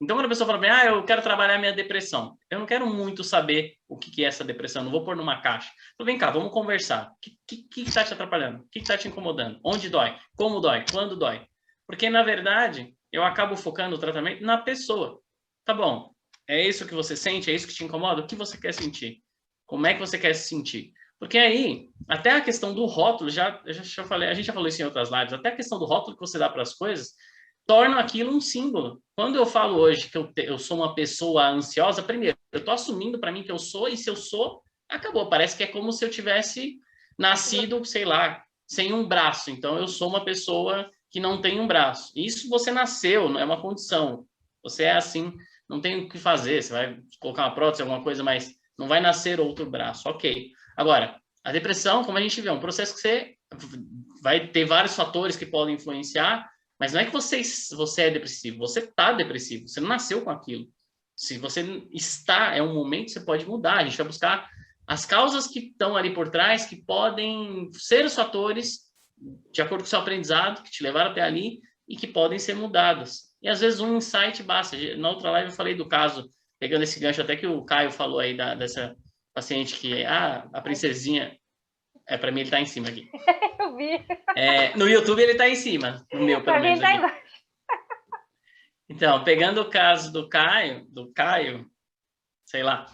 [SPEAKER 3] Então, quando a pessoa fala para mim, eu quero trabalhar minha depressão, eu não quero muito saber o que é essa depressão, não vou pôr numa caixa. Então, vem cá, vamos conversar. O que está te atrapalhando? O que está te incomodando? Onde dói? Como dói? Quando dói? Porque, na verdade, eu acabo focando o tratamento na pessoa. Tá bom, é isso que você sente? É isso que te incomoda? O que você quer sentir? Como é que você quer se sentir? Porque aí, até a questão do rótulo, a gente já falou isso em outras lives, até a questão do rótulo que você dá para as coisas, torna aquilo um símbolo. Quando eu falo hoje que eu sou uma pessoa ansiosa, primeiro, eu estou assumindo para mim que eu sou, e se eu sou, acabou. Parece que é como se eu tivesse nascido, sei lá, sem um braço. Então, eu sou uma pessoa que não tem um braço. Isso você nasceu, não é uma condição. Você é assim, não tem o que fazer. Você vai colocar uma prótese, alguma coisa, mas não vai nascer outro braço. Ok. Agora, a depressão, como a gente vê, é um processo que você vai ter vários fatores que podem influenciar, mas não é que você é depressivo, você está depressivo, você não nasceu com aquilo. Se você está, é um momento que você pode mudar. A gente vai buscar as causas que estão ali por trás, que podem ser os fatores, de acordo com o seu aprendizado, que te levaram até ali e que podem ser mudadas. E às vezes um insight basta. Na outra live eu falei do caso, pegando esse gancho até que o Caio falou aí dessa paciente que, a princesinha, para mim ele está em cima aqui.
[SPEAKER 4] Eu vi.
[SPEAKER 3] No YouTube ele está em cima, no meu pelo menos. Tá embaixo. Então, pegando o caso do Caio, sei lá,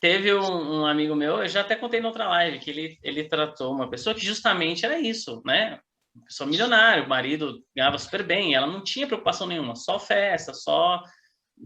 [SPEAKER 3] teve um amigo meu, eu já até contei na outra live, que ele tratou uma pessoa que justamente era isso, né? Uma pessoa milionária, o marido ganhava super bem, ela não tinha preocupação nenhuma, só festa,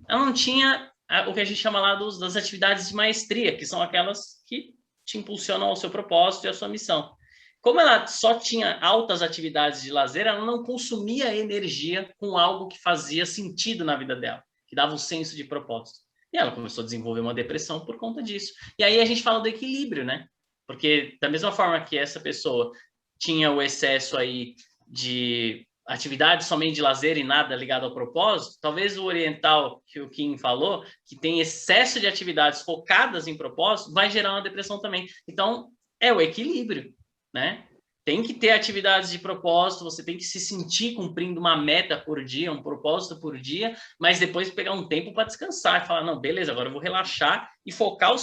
[SPEAKER 3] ela não tinha o que a gente chama lá das atividades de maestria, que são aquelas que te impulsionam ao seu propósito e à sua missão. Como ela só tinha altas atividades de lazer, ela não consumia energia com algo que fazia sentido na vida dela, que dava um senso de propósito. E ela começou a desenvolver uma depressão por conta disso. E aí a gente fala do equilíbrio, né? Porque da mesma forma que essa pessoa tinha o excesso aí de atividade somente de lazer e nada ligado ao propósito, talvez o oriental que o Kim falou, que tem excesso de atividades focadas em propósito, vai gerar uma depressão também. Então, é o equilíbrio, né? Tem que ter atividades de propósito, você tem que se sentir cumprindo uma meta por dia, um propósito por dia, mas depois pegar um tempo para descansar e falar, não, beleza, agora eu vou relaxar e focar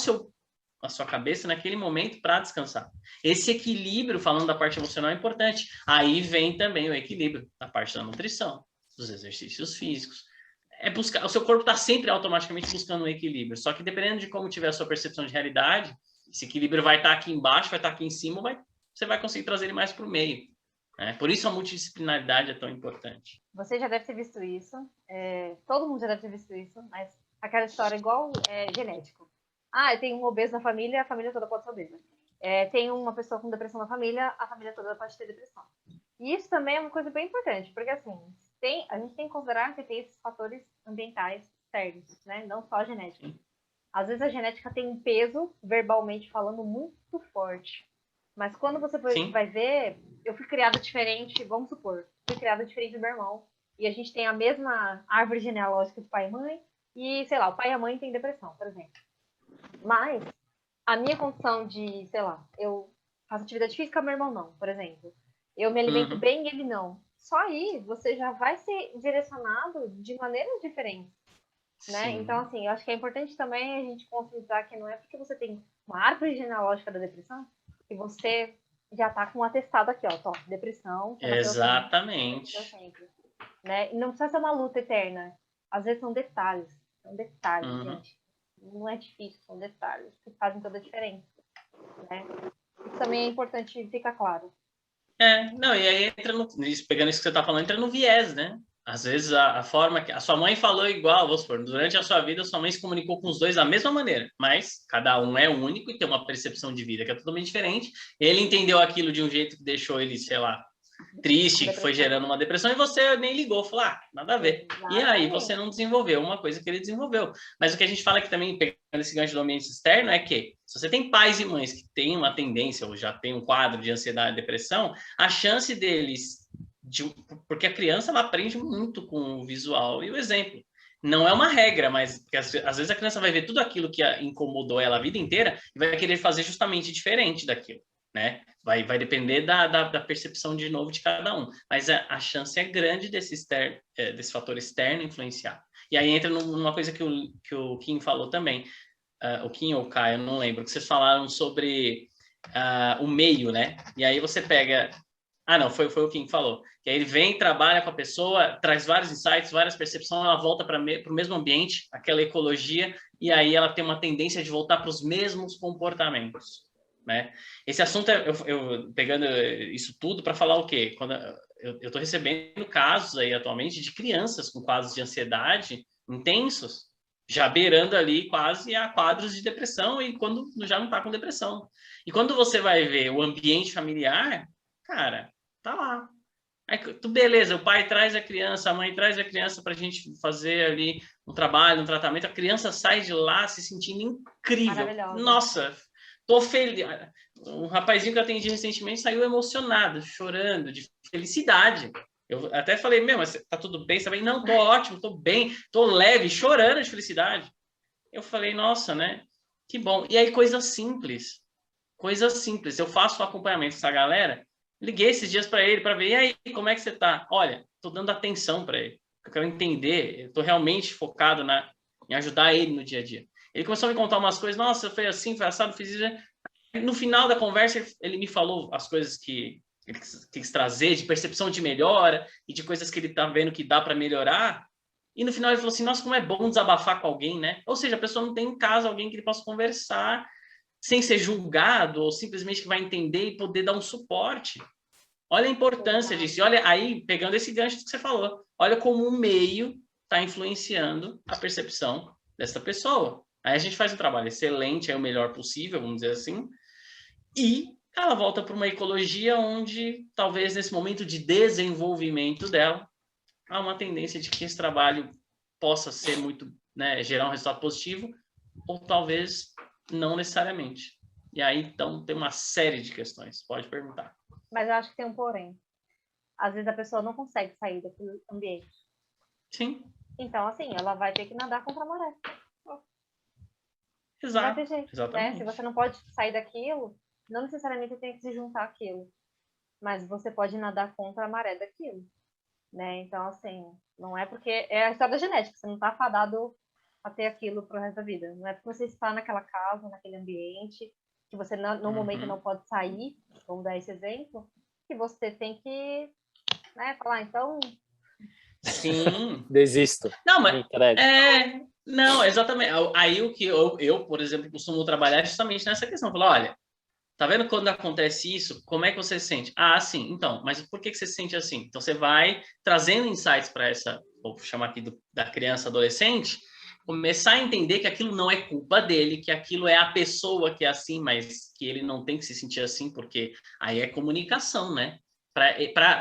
[SPEAKER 3] a sua cabeça naquele momento para descansar. Esse equilíbrio, falando da parte emocional, é importante. Aí vem também o equilíbrio da parte da nutrição, dos exercícios físicos. O seu corpo está sempre automaticamente buscando um equilíbrio, só que dependendo de como tiver a sua percepção de realidade, esse equilíbrio vai estar aqui embaixo, vai estar aqui em cima, você vai conseguir trazer ele mais para o meio. Né? Por isso a multidisciplinaridade é tão importante.
[SPEAKER 4] Você já deve ter visto isso, todo mundo já deve ter visto isso, mas aquela história igual genético. Eu tenho um obeso na família, a família toda pode ser obesa. Tem uma pessoa com depressão na família, a família toda pode ter depressão. E isso também é uma coisa bem importante, porque assim, a gente tem que considerar que tem esses fatores ambientais externos, né? Não só a genética. Às vezes a genética tem um peso, verbalmente falando, muito forte. Mas quando você vai ver, eu fui criada diferente, vamos supor, fui criada diferente do meu irmão, e a gente tem a mesma árvore genealógica de pai e mãe, e, sei lá, o pai e a mãe têm depressão, por exemplo. Mas a minha condição de, sei lá, eu faço atividade física, meu irmão não, por exemplo. Eu me alimento bem e ele não. Só aí você já vai ser direcionado de maneiras diferentes, né? Então, assim, eu acho que é importante também a gente conscientizar que não é porque você tem uma árvore genealógica da depressão que você já tá com um atestado aqui, ó, depressão.
[SPEAKER 3] Exatamente.
[SPEAKER 4] Né? E não precisa ser uma luta eterna. Às vezes são detalhes, gente. Não é difícil, são detalhes que fazem toda a diferença, né? Isso também é importante ficar claro.
[SPEAKER 3] Não, e aí pegando isso que você está falando, entra no viés, né? Às vezes a forma que a sua mãe falou igual, vamos supor, durante a sua vida, sua mãe se comunicou com os dois da mesma maneira, mas cada um é único e tem uma percepção de vida que é totalmente diferente. Ele entendeu aquilo de um jeito que deixou ele, sei lá, triste, que foi gerando uma depressão, e você nem ligou, falou, nada a ver. Exatamente. E aí você não desenvolveu uma coisa que ele desenvolveu. Mas o que a gente fala aqui também, pegando esse gancho do ambiente externo, é que se você tem pais e mães que têm uma tendência, ou já tem um quadro de ansiedade e depressão, a chance deles... porque a criança, ela aprende muito com o visual e o exemplo. Não é uma regra, mas porque às vezes a criança vai ver tudo aquilo que incomodou ela a vida inteira e vai querer fazer justamente diferente daquilo, né? Vai depender da percepção de novo de cada um. Mas a chance é grande desse fator externo influenciar. E aí entra numa coisa que o Kim falou também. O Kim ou o Caio, eu não lembro, que vocês falaram sobre o meio, né? E aí você pega... Ah, não, foi o Kim que falou. Que aí ele vem, trabalha com a pessoa, traz vários insights, várias percepções, ela volta para o mesmo ambiente, aquela ecologia, e aí ela tem uma tendência de voltar para os mesmos comportamentos, né? Esse assunto, eu pegando isso tudo para falar o quê? Quando eu estou recebendo casos aí atualmente de crianças com quadros de ansiedade intensos, já beirando ali quase a quadros de depressão, e quando já não está com depressão. E quando você vai ver o ambiente familiar, cara, tá lá. Aí, beleza, o pai traz a criança, a mãe traz a criança para a gente fazer ali um trabalho, um tratamento, a criança sai de lá se sentindo incrível. Nossa, tô feliz. Um rapazinho que eu atendi recentemente saiu emocionado, chorando, de felicidade. Eu até falei, mas tá tudo bem? Você vai, não, tô ótimo, tô bem, tô leve, chorando de felicidade. Eu falei, nossa, né? Que bom. E aí, coisa simples. Eu faço o acompanhamento dessa galera. Liguei esses dias para ele para ver, e aí, como é que você tá? Olha, tô dando atenção para ele. Eu quero entender, eu tô realmente focado em ajudar ele no dia a dia. Ele começou a me contar umas coisas, nossa, foi assim, foi assado, fiz isso. No final da conversa, ele me falou as coisas que ele quis trazer, de percepção de melhora e de coisas que ele tá vendo que dá para melhorar. E no final ele falou assim, nossa, como é bom desabafar com alguém, né? Ou seja, a pessoa não tem em casa alguém que ele possa conversar sem ser julgado, ou simplesmente que vai entender e poder dar um suporte. Olha a importância disso. E olha aí, pegando esse gancho que você falou, olha como o meio está influenciando a percepção dessa pessoa. Aí a gente faz um trabalho excelente, é o melhor possível, vamos dizer assim, e ela volta para uma ecologia onde, talvez nesse momento de desenvolvimento dela, há uma tendência de que esse trabalho possa ser muito, né, gerar um resultado positivo, ou talvez não necessariamente. E aí, então, tem uma série de questões. Pode perguntar.
[SPEAKER 4] Mas eu acho que tem um porém. Às vezes a pessoa não consegue sair daquele ambiente.
[SPEAKER 3] Sim.
[SPEAKER 4] Então, assim, ela vai ter que nadar contra a maré.
[SPEAKER 3] Exato.
[SPEAKER 4] Vai ter jeito,
[SPEAKER 3] exatamente.
[SPEAKER 4] Né? Se você não pode sair daquilo, não necessariamente você tem que se juntar àquilo. Mas você pode nadar contra a maré daquilo. Né? Então, assim, não é porque... É a história da genética. Você não está fadado a ter aquilo pro resto da vida. Não é porque você está naquela casa, naquele ambiente, que você no momento não pode sair, vamos dar esse exemplo, que você tem que, né, falar, então...
[SPEAKER 3] Sim.
[SPEAKER 1] Desisto.
[SPEAKER 3] Não, mas... Não, exatamente. Aí o que eu, por exemplo, costumo trabalhar justamente nessa questão. Falar, olha, tá vendo quando acontece isso? Como é que você se sente? Ah, sim. Então, mas por que você se sente assim? Então, você vai trazendo insights para essa, vou chamar aqui da criança, adolescente, começar a entender que aquilo não é culpa dele, que aquilo é a pessoa que é assim, mas que ele não tem que se sentir assim, porque aí é comunicação, né?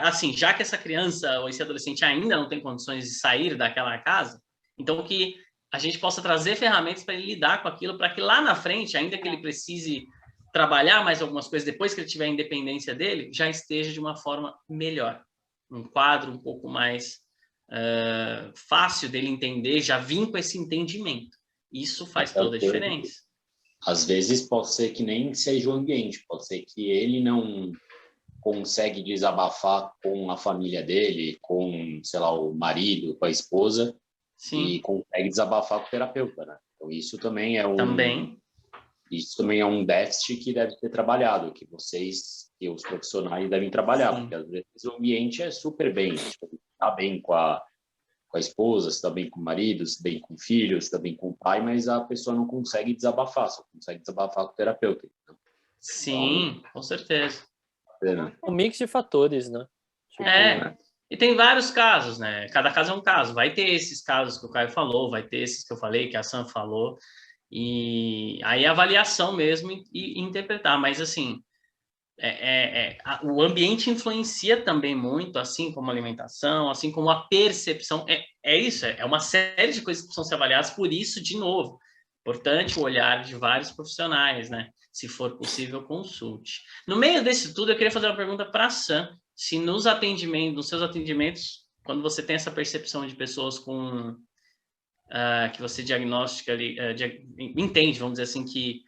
[SPEAKER 3] Assim, já que essa criança ou esse adolescente ainda não tem condições de sair daquela casa, então que a gente possa trazer ferramentas para ele lidar com aquilo, para que lá na frente, ainda que ele precise trabalhar mais algumas coisas depois que ele tiver a independência dele, já esteja de uma forma melhor. Um quadro um pouco mais fácil dele entender, já vim com esse entendimento. Isso faz toda a diferença.
[SPEAKER 2] Às vezes pode ser que nem seja o ambiente, pode ser que ele não consegue desabafar com a família dele, com, sei lá, o marido, com a esposa, Sim. E consegue desabafar com o terapeuta, né? Então isso também é Isso também é um déficit que deve ser trabalhado, que vocês e os profissionais devem trabalhar, Sim. Porque às vezes o ambiente é super bem, está bem com a esposa, está bem com o marido, está bem com o filho, está bem com o pai, mas a pessoa não consegue desabafar, só consegue desabafar com o terapeuta. Então,
[SPEAKER 3] Sim, com certeza.
[SPEAKER 1] Um mix de fatores, né?
[SPEAKER 3] E tem vários casos, né? Cada caso é um caso. Vai ter esses casos que o Caio falou, vai ter esses que eu falei, que a Sam falou, e aí avaliação mesmo e interpretar, mas assim, o ambiente influencia também muito, assim como a alimentação, assim como a percepção, é uma série de coisas que precisam ser avaliadas, por isso, de novo, importante o olhar de vários profissionais, né? Se for possível, consulte. No meio desse tudo, eu queria fazer uma pergunta para a Sam, se nos seus atendimentos, quando você tem essa percepção de pessoas com que você diagnostica ali, entende, vamos dizer assim, que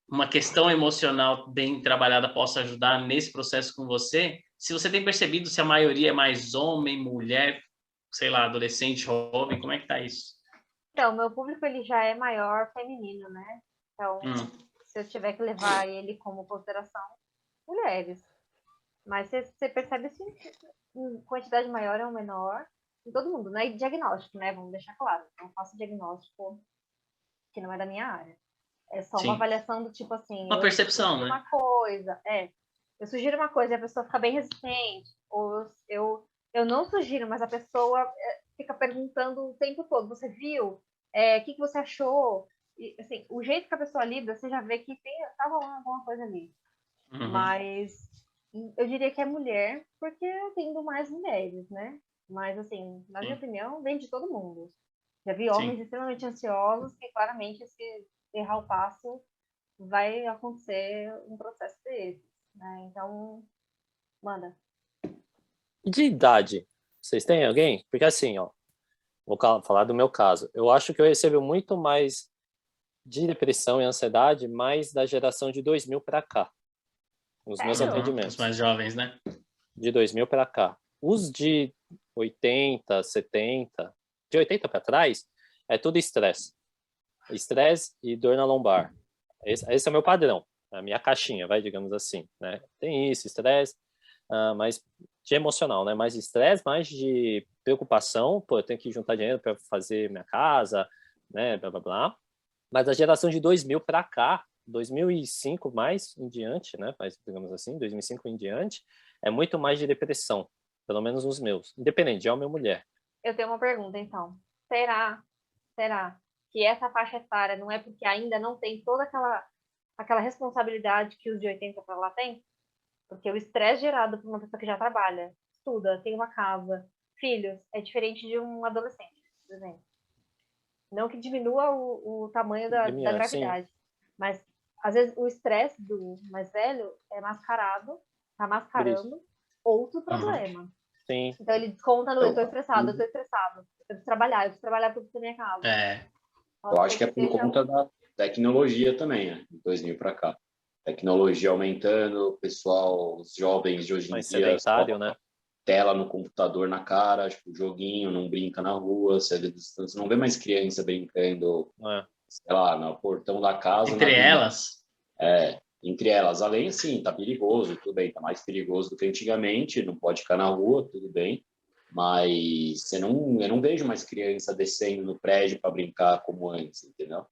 [SPEAKER 3] uma questão emocional bem trabalhada possa ajudar nesse processo com você? Se você tem percebido se a maioria é mais homem, mulher, sei lá, adolescente, jovem, como é que tá isso?
[SPEAKER 4] Então, meu público ele já é maior feminino, né? Então, se eu tiver que levar ele como consideração, mulheres. Mas você percebe assim, quantidade maior ou menor em todo mundo, né? E diagnóstico, né? Vamos deixar claro. Eu não faço diagnóstico que não é da minha área. É só uma avaliação do tipo assim...
[SPEAKER 3] Uma percepção, né?
[SPEAKER 4] Uma coisa, eu sugiro uma coisa e a pessoa fica bem resistente. Ou eu não sugiro, mas a pessoa fica perguntando o tempo todo. Você viu? O que você achou? E, assim, o jeito que a pessoa lida, você já vê que tá rolando alguma coisa ali. Mas eu diria que é mulher, porque eu tendo mais mulheres, né? Mas, assim, na minha opinião, vem de todo mundo. Já vi homens extremamente ansiosos que, claramente, se errar o passo, vai acontecer um processo desse, né? Então, manda.
[SPEAKER 1] De idade, vocês têm alguém? Porque assim, ó, vou falar do meu caso. Eu acho que eu recebo muito mais de depressão e ansiedade mais da geração de 2000 para cá. Os meus atendimentos.
[SPEAKER 3] Os mais jovens, né?
[SPEAKER 1] De 2000 para cá. Os de 80, 70, de 80 para trás, é tudo estresse. Estresse e dor na lombar. Esse é o meu padrão, a minha caixinha, digamos assim, né? Tem isso, estresse, mas de emocional, né? Mais de estresse, mais de preocupação, eu tenho que juntar dinheiro para fazer minha casa, né? Blá, blá, blá. Mas a geração de 2000 para cá, 2005 mais em diante, né? Mas, digamos assim, 2005 em diante, é muito mais de depressão, pelo menos os meus, independente de homem ou mulher.
[SPEAKER 4] Eu tenho uma pergunta, então. Será que essa faixa etária não é porque ainda não tem toda aquela responsabilidade que os de 80 para lá tem? Porque o estresse gerado por uma pessoa que já trabalha, estuda, tem uma casa, filhos, é diferente de um adolescente, por exemplo. Não que diminua o tamanho da gravidade, mas às vezes o estresse do mais velho é mascarado, tá mascarando outro problema.
[SPEAKER 1] Sim.
[SPEAKER 4] Então ele desconta no eu tô estressado, eu preciso trabalhar pra ter minha casa.
[SPEAKER 2] Eu acho que é por conta da tecnologia também, né? De 2000 para cá. Tecnologia aumentando, o pessoal, os jovens de hoje em
[SPEAKER 1] mais
[SPEAKER 2] dia...
[SPEAKER 1] sedentário, né?
[SPEAKER 2] Tela no computador na cara, tipo, joguinho, não brinca na rua, você não vê mais criança brincando, sei lá, no portão da casa.
[SPEAKER 3] Entre elas?
[SPEAKER 2] Entre elas. Além, assim, tá perigoso, tudo bem, tá mais perigoso do que antigamente, não pode ficar na rua, tudo bem, mas eu não vejo mais criança descendo no prédio para brincar como antes, entendeu?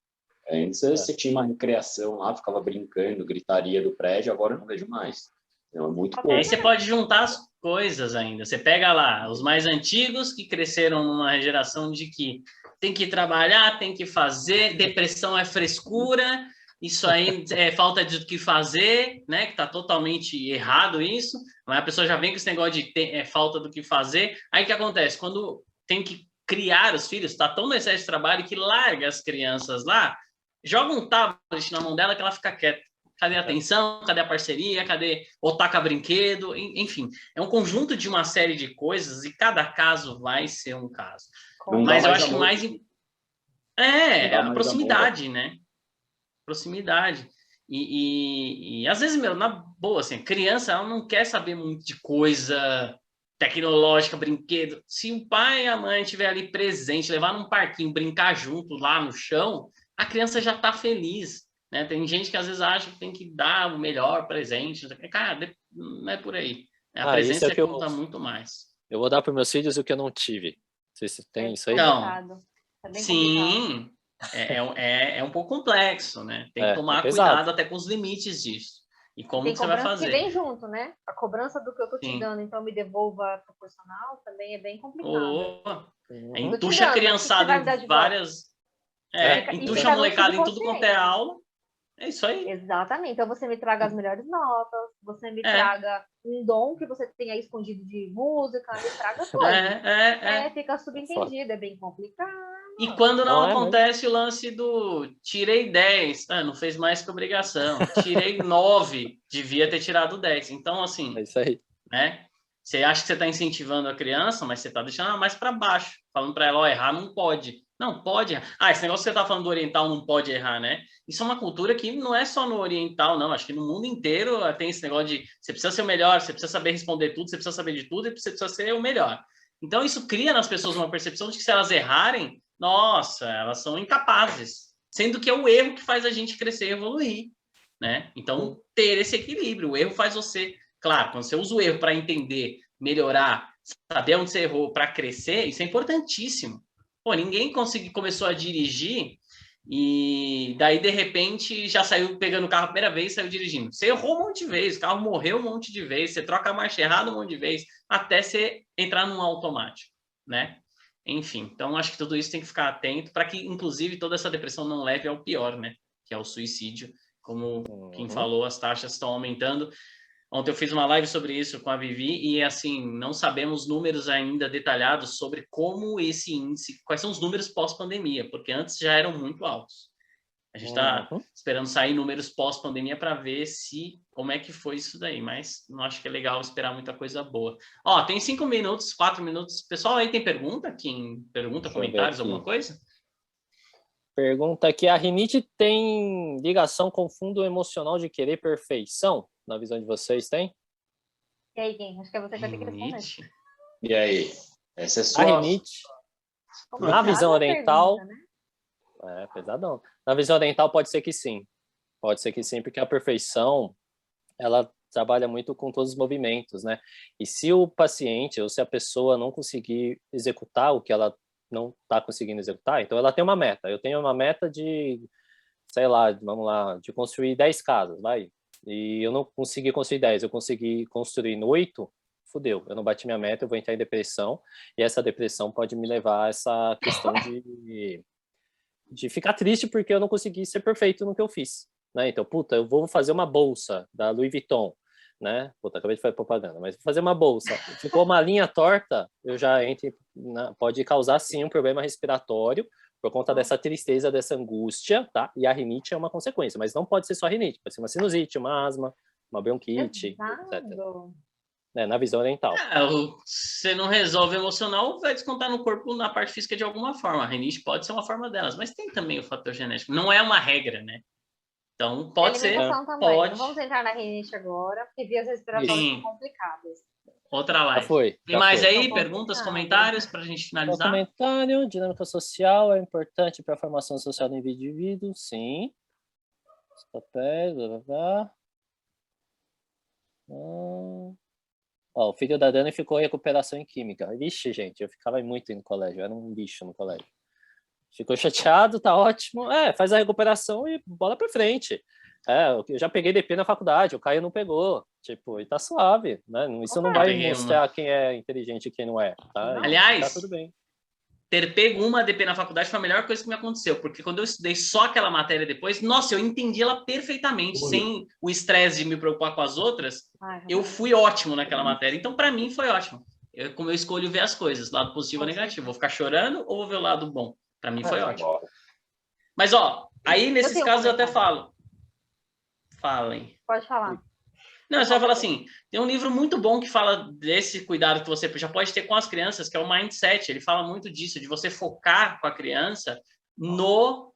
[SPEAKER 2] Antes você tinha uma recreação lá, ficava brincando, gritaria do prédio, agora eu não vejo mais. É muito pouco.
[SPEAKER 3] Aí você pode juntar as coisas ainda. Você pega lá os mais antigos que cresceram numa geração de que tem que trabalhar, tem que fazer, depressão é frescura, isso aí é falta de o que fazer, né? Que tá totalmente errado isso. Mas a pessoa já vem com esse negócio de falta do que fazer. Aí o que acontece? Quando tem que criar os filhos, tá tão no excesso de trabalho que larga as crianças lá, joga um tablet na mão dela que ela fica quieta. Cadê a atenção? Cadê a parceria? Ou taca brinquedo? Enfim, é um conjunto de uma série de coisas e cada caso vai ser um caso. Mas eu acho que mais... a proximidade, né? Proximidade. E às vezes, na boa, assim, a criança ela não quer saber muito de coisa tecnológica, brinquedo. Se o pai e a mãe estiver ali presente, levar num parquinho, brincar junto lá no chão, a criança já está feliz. Né? Tem gente que às vezes acha que tem que dar o melhor presente. Cara, não é por aí. A presença conta muito mais.
[SPEAKER 1] Eu vou dar para meus filhos o que eu não tive. Vocês têm isso aí?
[SPEAKER 3] Não. Sim, é um pouco complexo, né? Tem que tomar cuidado até com os limites disso. E como que você vai fazer.
[SPEAKER 4] Que vem junto, né? A cobrança do que eu tô te dando, então me devolva proporcional, também é bem complicado.
[SPEAKER 3] Entuxa a criançada em várias... entuxa a molecada em tudo quanto é aula. É isso aí.
[SPEAKER 4] Exatamente. Então você me traga as melhores notas, você me traga um dom que você tenha escondido de música, me traga coisas. Fica subentendido, é bem complicado.
[SPEAKER 3] E quando não acontece o lance do tirei 10, não fez mais que obrigação. Tirei 9, devia ter tirado 10. Então, assim...
[SPEAKER 1] É isso aí.
[SPEAKER 3] Né? Você acha que você está incentivando a criança, mas você está deixando ela mais para baixo, falando para ela, ó, errar não pode. Não, pode errar. Ah, esse negócio que você está falando do oriental não pode errar, né? Isso é uma cultura que não é só no oriental, não. Acho que no mundo inteiro tem esse negócio de você precisa ser o melhor, você precisa saber responder tudo, você precisa saber de tudo e você precisa ser o melhor. Então, isso cria nas pessoas uma percepção de que se elas errarem, nossa, elas são incapazes. Sendo que é o erro que faz a gente crescer e evoluir, né? Então, ter esse equilíbrio. O erro faz você... Claro, quando você usa o erro para entender, melhorar, saber onde você errou para crescer, isso é importantíssimo. Pô, ninguém começou a dirigir e daí, de repente, já saiu pegando o carro a primeira vez e saiu dirigindo. Você errou um monte de vezes, o carro morreu um monte de vezes, você troca a marcha errada um monte de vezes, até você entrar num automático, né? Enfim, então acho que tudo isso tem que ficar atento para que, inclusive, toda essa depressão não leve ao pior, né? Que é o suicídio. Como quem falou, as taxas estão aumentando. Ontem eu fiz uma live sobre isso com a Vivi e, assim, não sabemos números ainda detalhados sobre como esse índice, quais são os números pós-pandemia, porque antes já eram muito altos. A gente está esperando sair números pós-pandemia para ver como é que foi isso daí, mas não acho que é legal esperar muita coisa boa. Ó, tem 5 minutos, 4 minutos. Pessoal, aí tem pergunta? Quem pergunta, comentários, alguma coisa?
[SPEAKER 1] Pergunta aqui, a rinite tem ligação com o fundo emocional de querer perfeição? Na visão de vocês, tem?
[SPEAKER 4] E aí, Gui? Acho que é você que vai ter que responder.
[SPEAKER 2] E aí? Essa é sua...
[SPEAKER 1] A rinite, na visão oriental...
[SPEAKER 4] Pergunta, né?
[SPEAKER 1] Pesadão. Na visão oriental pode ser que sim. Pode ser que sim, porque a perfeição, ela trabalha muito com todos os movimentos, né? E se o paciente ou se a pessoa não conseguir executar o que ela não está conseguindo executar, então ela tem uma meta. Eu tenho uma meta de, sei lá, vamos lá, de construir 10 casas, vai. E eu não consegui construir 10, eu consegui construir 8, fudeu. Eu não bati minha meta, eu vou entrar em depressão. E essa depressão pode me levar a essa questão de ficar triste porque eu não consegui ser perfeito no que eu fiz, né? Então, puta, eu vou fazer uma bolsa da Louis Vuitton, né? Puta, acabei de fazer propaganda, mas vou fazer uma bolsa. Ficou uma linha torta, eu já entro, pode causar sim um problema respiratório por conta dessa tristeza, dessa angústia, tá? E a rinite é uma consequência, mas não pode ser só a rinite, pode ser uma sinusite, uma asma, uma bronquite, etc. Na visão oriental.
[SPEAKER 3] Você não resolve emocional, vai descontar no corpo, na parte física de alguma forma. A rinite pode ser uma forma delas, mas tem também o fator genético. Não é uma regra, né? Então, pode ser.
[SPEAKER 4] Também.
[SPEAKER 3] Pode.
[SPEAKER 4] Não vamos entrar na rinite agora, porque vias respiratórias são complicadas.
[SPEAKER 3] Outra live.
[SPEAKER 1] Já foi.
[SPEAKER 3] Tem mais aí? Perguntas, comentários para a gente finalizar?
[SPEAKER 1] Comentário, dinâmica social é importante para a formação social do indivíduo, sim. Papéis, blá, blá, blá. O filho da Dani ficou em recuperação em química. Vixe, gente, eu ficava muito no colégio, eu era um bicho no colégio. Ficou chateado, tá ótimo. Faz a recuperação e bola pra frente. Eu já peguei DP na faculdade, o Caio não pegou. Tipo, e tá suave, né? Isso não vai mostrar quem é inteligente e quem não é, tá?
[SPEAKER 3] Aliás,
[SPEAKER 1] tá tudo bem.
[SPEAKER 3] Ter pego uma DP na faculdade foi a melhor coisa que me aconteceu, porque quando eu estudei só aquela matéria depois, nossa, eu entendi ela perfeitamente, sem o estresse de me preocupar com as outras, eu fui ótimo naquela matéria. Então, para mim, foi ótimo. Como eu escolho ver as coisas, lado positivo ou negativo. Vou ficar chorando ou vou ver o lado bom? Para mim, foi ótimo. Mas, aí nesses casos eu até falo. Falem.
[SPEAKER 4] Pode falar.
[SPEAKER 3] Não, você vai falar assim, tem um livro muito bom que fala desse cuidado que você já pode ter com as crianças, que é o Mindset. Ele fala muito disso, de você focar com a criança no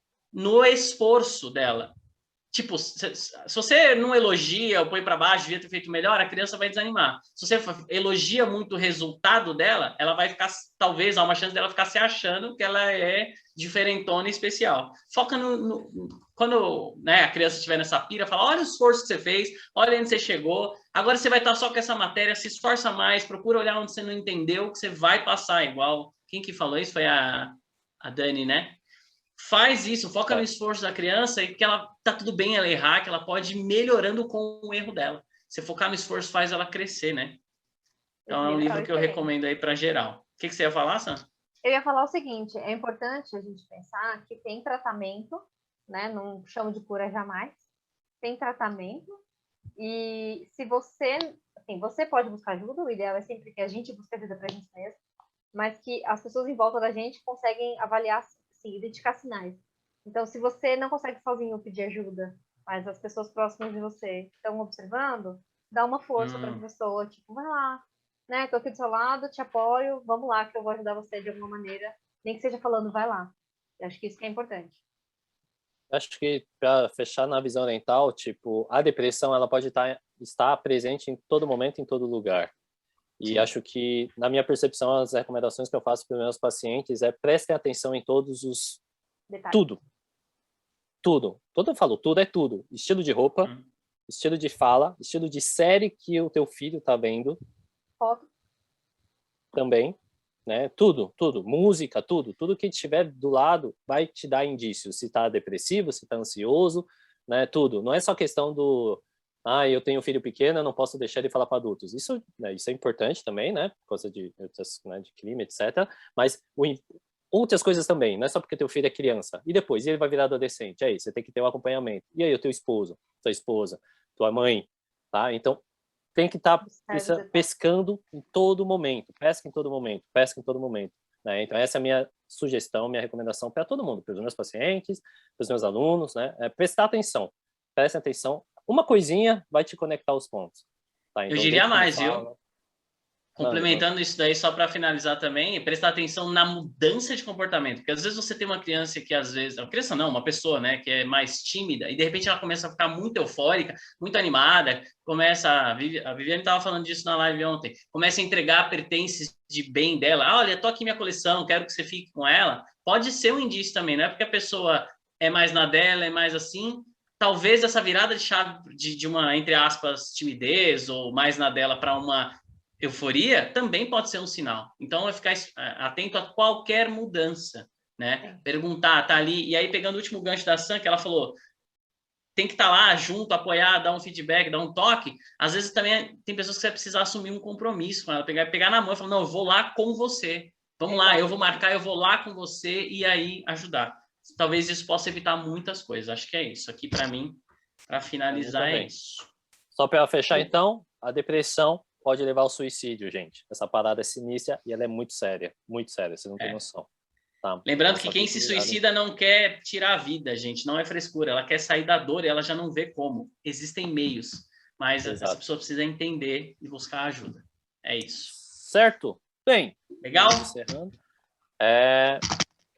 [SPEAKER 3] esforço dela. Tipo, se você não elogia ou põe para baixo, devia ter feito melhor, a criança vai desanimar. Se você elogia muito o resultado dela, ela vai ficar, talvez, há uma chance dela ficar se achando que ela é diferentona e especial. Foca quando a criança estiver nessa pira, fala, olha o esforço que você fez, olha onde você chegou, agora você vai estar só com essa matéria, se esforça mais, procura olhar onde você não entendeu, que você vai passar igual. Quem que falou isso? Foi a Dani, né? Faz isso, foca no esforço da criança e que ela tá tudo bem ela errar, que ela pode ir melhorando com o erro dela. Se focar no esforço faz ela crescer, né? Então é um livro que eu recomendo aí para geral. O que você ia falar, Sam?
[SPEAKER 4] Eu ia falar o seguinte, é importante a gente pensar que tem tratamento, né? Não chamo de cura jamais. Tem tratamento e se você, assim, você pode buscar ajuda, o ideal é sempre que a gente busque ajuda pra gente mesmo, mas que as pessoas em volta da gente conseguem avaliar, identificar sinais. Então, se você não consegue sozinho pedir ajuda, mas as pessoas próximas de você estão observando, dá uma força para a pessoa, tipo, vai lá, né? Tô aqui do seu lado, te apoio, vamos lá, que eu vou ajudar você de alguma maneira. Nem que seja falando, vai lá. Eu acho que isso que é importante.
[SPEAKER 1] Acho que, para fechar na visão oriental, tipo, a depressão ela pode estar presente em todo momento, em todo lugar. E
[SPEAKER 3] Sim.
[SPEAKER 1] acho que, na minha percepção, as recomendações que eu faço para os meus pacientes é prestem atenção em todos os...
[SPEAKER 4] Detalhe.
[SPEAKER 1] Tudo. Tudo. Tudo eu falo, tudo é tudo. Estilo de roupa, estilo de fala, estilo de série que o teu filho tá vendo.
[SPEAKER 4] Foto.
[SPEAKER 1] Também, né? Tudo. Música, tudo que tiver do lado vai te dar indícios. Se tá depressivo, se tá ansioso, né? Tudo. Não é só questão do, eu tenho um filho pequeno, eu não posso deixar ele falar para adultos. Isso, né, isso é importante também, né? Por causa de, né, de crime, etc. Mas outras coisas também, não é só porque teu filho é criança. E depois, ele vai virar adolescente. Aí, você tem que ter um acompanhamento. E aí, o teu esposo, tua esposa, tua mãe, tá? Então, tem que estar pescando em todo momento. Pesca em todo momento. Né? Então, essa é a minha sugestão, minha recomendação para todo mundo, para os meus pacientes, para os meus alunos, né? É prestar atenção. Prestem atenção. Uma coisinha vai te conectar aos pontos. Tá? Então,
[SPEAKER 3] eu diria mais, viu? Complementando isso daí, só para finalizar também, prestar atenção na mudança de comportamento, porque às vezes você tem uma criança que uma criança não, uma pessoa, né, que é mais tímida, e de repente ela começa a ficar muito eufórica, muito animada, a Viviane estava falando disso na live ontem, começa a entregar pertences de bem dela, olha, tô aqui minha coleção, quero que você fique com ela, pode ser um indício também, não é porque a pessoa é mais na dela, é mais assim, talvez essa virada de chave de uma, entre aspas, timidez, ou mais na dela para uma euforia também pode ser um sinal. Então, é ficar atento a qualquer mudança, né? Perguntar, tá ali. E aí, pegando o último gancho da Sam, que ela falou, tem que estar lá junto, apoiar, dar um feedback, dar um toque. Às vezes também tem pessoas que você vai precisar assumir um compromisso com ela, pegar na mão e falar, não, eu vou lá com você. Vamos lá, eu vou marcar, eu vou lá com você e aí ajudar. Talvez isso possa evitar muitas coisas. Acho que é isso. Aqui, para mim, para finalizar, é isso.
[SPEAKER 1] Só para fechar, então, a depressão pode levar ao suicídio, gente. Essa parada é sinistra e ela é muito séria, você não tem noção. Tá?
[SPEAKER 3] Lembrando que quem se suicida não quer tirar a vida, gente, não é frescura, ela quer sair da dor e ela já não vê como. Existem meios, mas essa pessoa precisa entender e buscar ajuda. É isso.
[SPEAKER 1] Certo? Bem,
[SPEAKER 3] legal?
[SPEAKER 1] Encerrando.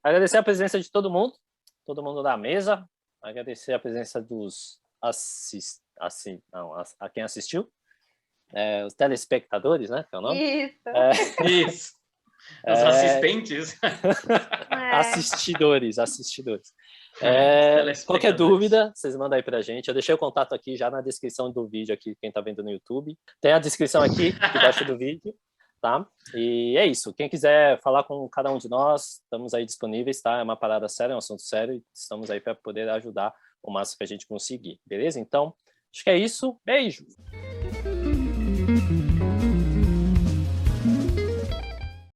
[SPEAKER 1] Agradecer a presença de todo mundo da mesa, agradecer a presença dos a quem assistiu. Os telespectadores, né? Que é o nome?
[SPEAKER 3] Isso. Os assistentes.
[SPEAKER 1] Assistidores. Qualquer dúvida, vocês mandam aí pra gente. Eu deixei o contato aqui já na descrição do vídeo aqui, quem tá vendo no YouTube. Tem a descrição aqui embaixo do vídeo, tá? E é isso. Quem quiser falar com cada um de nós, estamos aí disponíveis, tá? É uma parada séria, é um assunto sério e estamos aí para poder ajudar o máximo que a gente conseguir, beleza? Então, acho que é isso. Beijo!